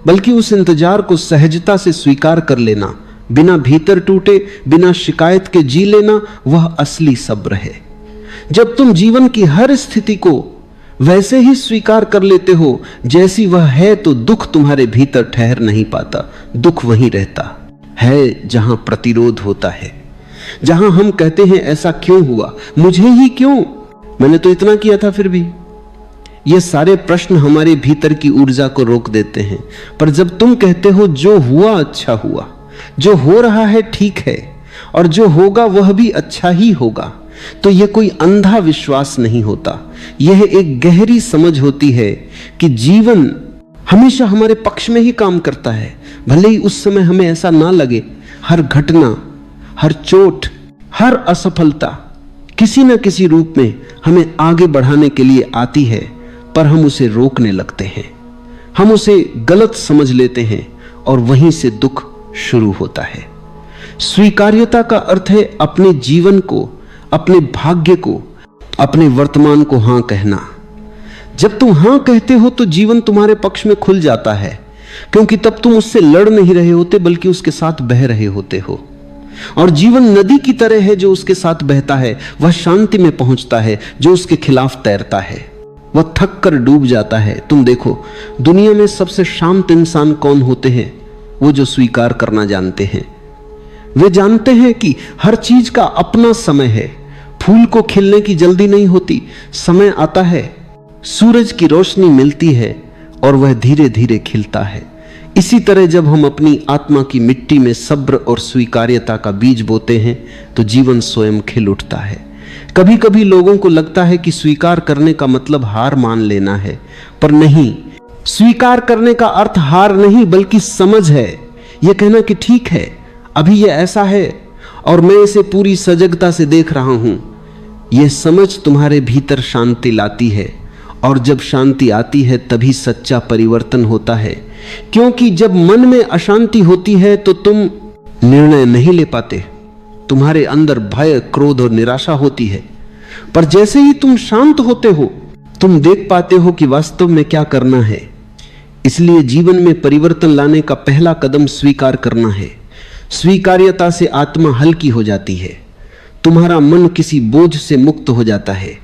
बल्कि उस इंतजार को सहजता से स्वीकार कर लेना, बिना भीतर टूटे, बिना शिकायत के जी लेना, वह असली सब्र है। जब तुम जीवन की हर स्थिति को वैसे ही स्वीकार कर लेते हो जैसी वह है, तो दुख तुम्हारे भीतर ठहर नहीं पाता। दुख वहीं रहता है जहां प्रतिरोध होता है, जहां हम कहते हैं ऐसा क्यों हुआ, मुझे ही क्यों, मैंने तो इतना किया था फिर भी। ये सारे प्रश्न हमारे भीतर की ऊर्जा को रोक देते हैं। पर जब तुम कहते हो जो हुआ अच्छा हुआ, जो हो रहा है ठीक है, और जो होगा वह भी अच्छा ही होगा, तो यह कोई अंधा विश्वास नहीं होता। यह एक गहरी समझ होती है कि जीवन हमेशा हमारे पक्ष में ही काम करता है, भले ही उस समय हमें ऐसा ना लगे। हर घटना, हर चोट, हर असफलता किसी न किसी रूप में हमें आगे बढ़ाने के लिए आती है, पर हम उसे रोकने लगते हैं, हम उसे गलत समझ लेते हैं और वहीं से दुख शुरू होता है। स्वीकार्यता का अर्थ है अपने जीवन को, अपने भाग्य को, अपने वर्तमान को हां कहना। जब तुम हां कहते हो तो जीवन तुम्हारे पक्ष में खुल जाता है, क्योंकि तब तुम उससे लड़ नहीं रहे होते बल्कि उसके साथ बह रहे होते हो। और जीवन नदी की तरह है जो उसके साथ बहता है, वह शांति में पहुंचता है। जो उसके खिलाफ तैरता है वह थक कर डूब जाता है। तुम देखो दुनिया में सबसे शांत इंसान कौन होते हैं? वो जो स्वीकार करना जानते हैं। वे जानते हैं कि हर चीज का अपना समय है। फूल को खिलने की जल्दी नहीं होती, समय आता है, सूरज की रोशनी मिलती है और वह धीरे धीरे खिलता है। इसी तरह जब हम अपनी आत्मा की मिट्टी में सब्र और स्वीकार्यता का बीज बोते हैं तो जीवन स्वयं खिल उठता है। कभी कभी लोगों को लगता है कि स्वीकार करने का मतलब हार मान लेना है, पर नहीं, स्वीकार करने का अर्थ हार नहीं बल्कि समझ है। यह कहना कि ठीक है, अभी यह ऐसा है और मैं इसे पूरी सजगता से देख रहा हूं। यह समझ तुम्हारे भीतर शांति लाती है, और जब शांति आती है तभी सच्चा परिवर्तन होता है। क्योंकि जब मन में अशांति होती है तो तुम निर्णय नहीं ले पाते, तुम्हारे अंदर भय, क्रोध और निराशा होती है। पर जैसे ही तुम शांत होते हो तुम देख पाते हो कि वास्तव में क्या करना है। इसलिए जीवन में परिवर्तन लाने का पहला कदम स्वीकार करना है। स्वीकार्यता से आत्मा हल्की हो जाती है, तुम्हारा मन किसी बोझ से मुक्त हो जाता है।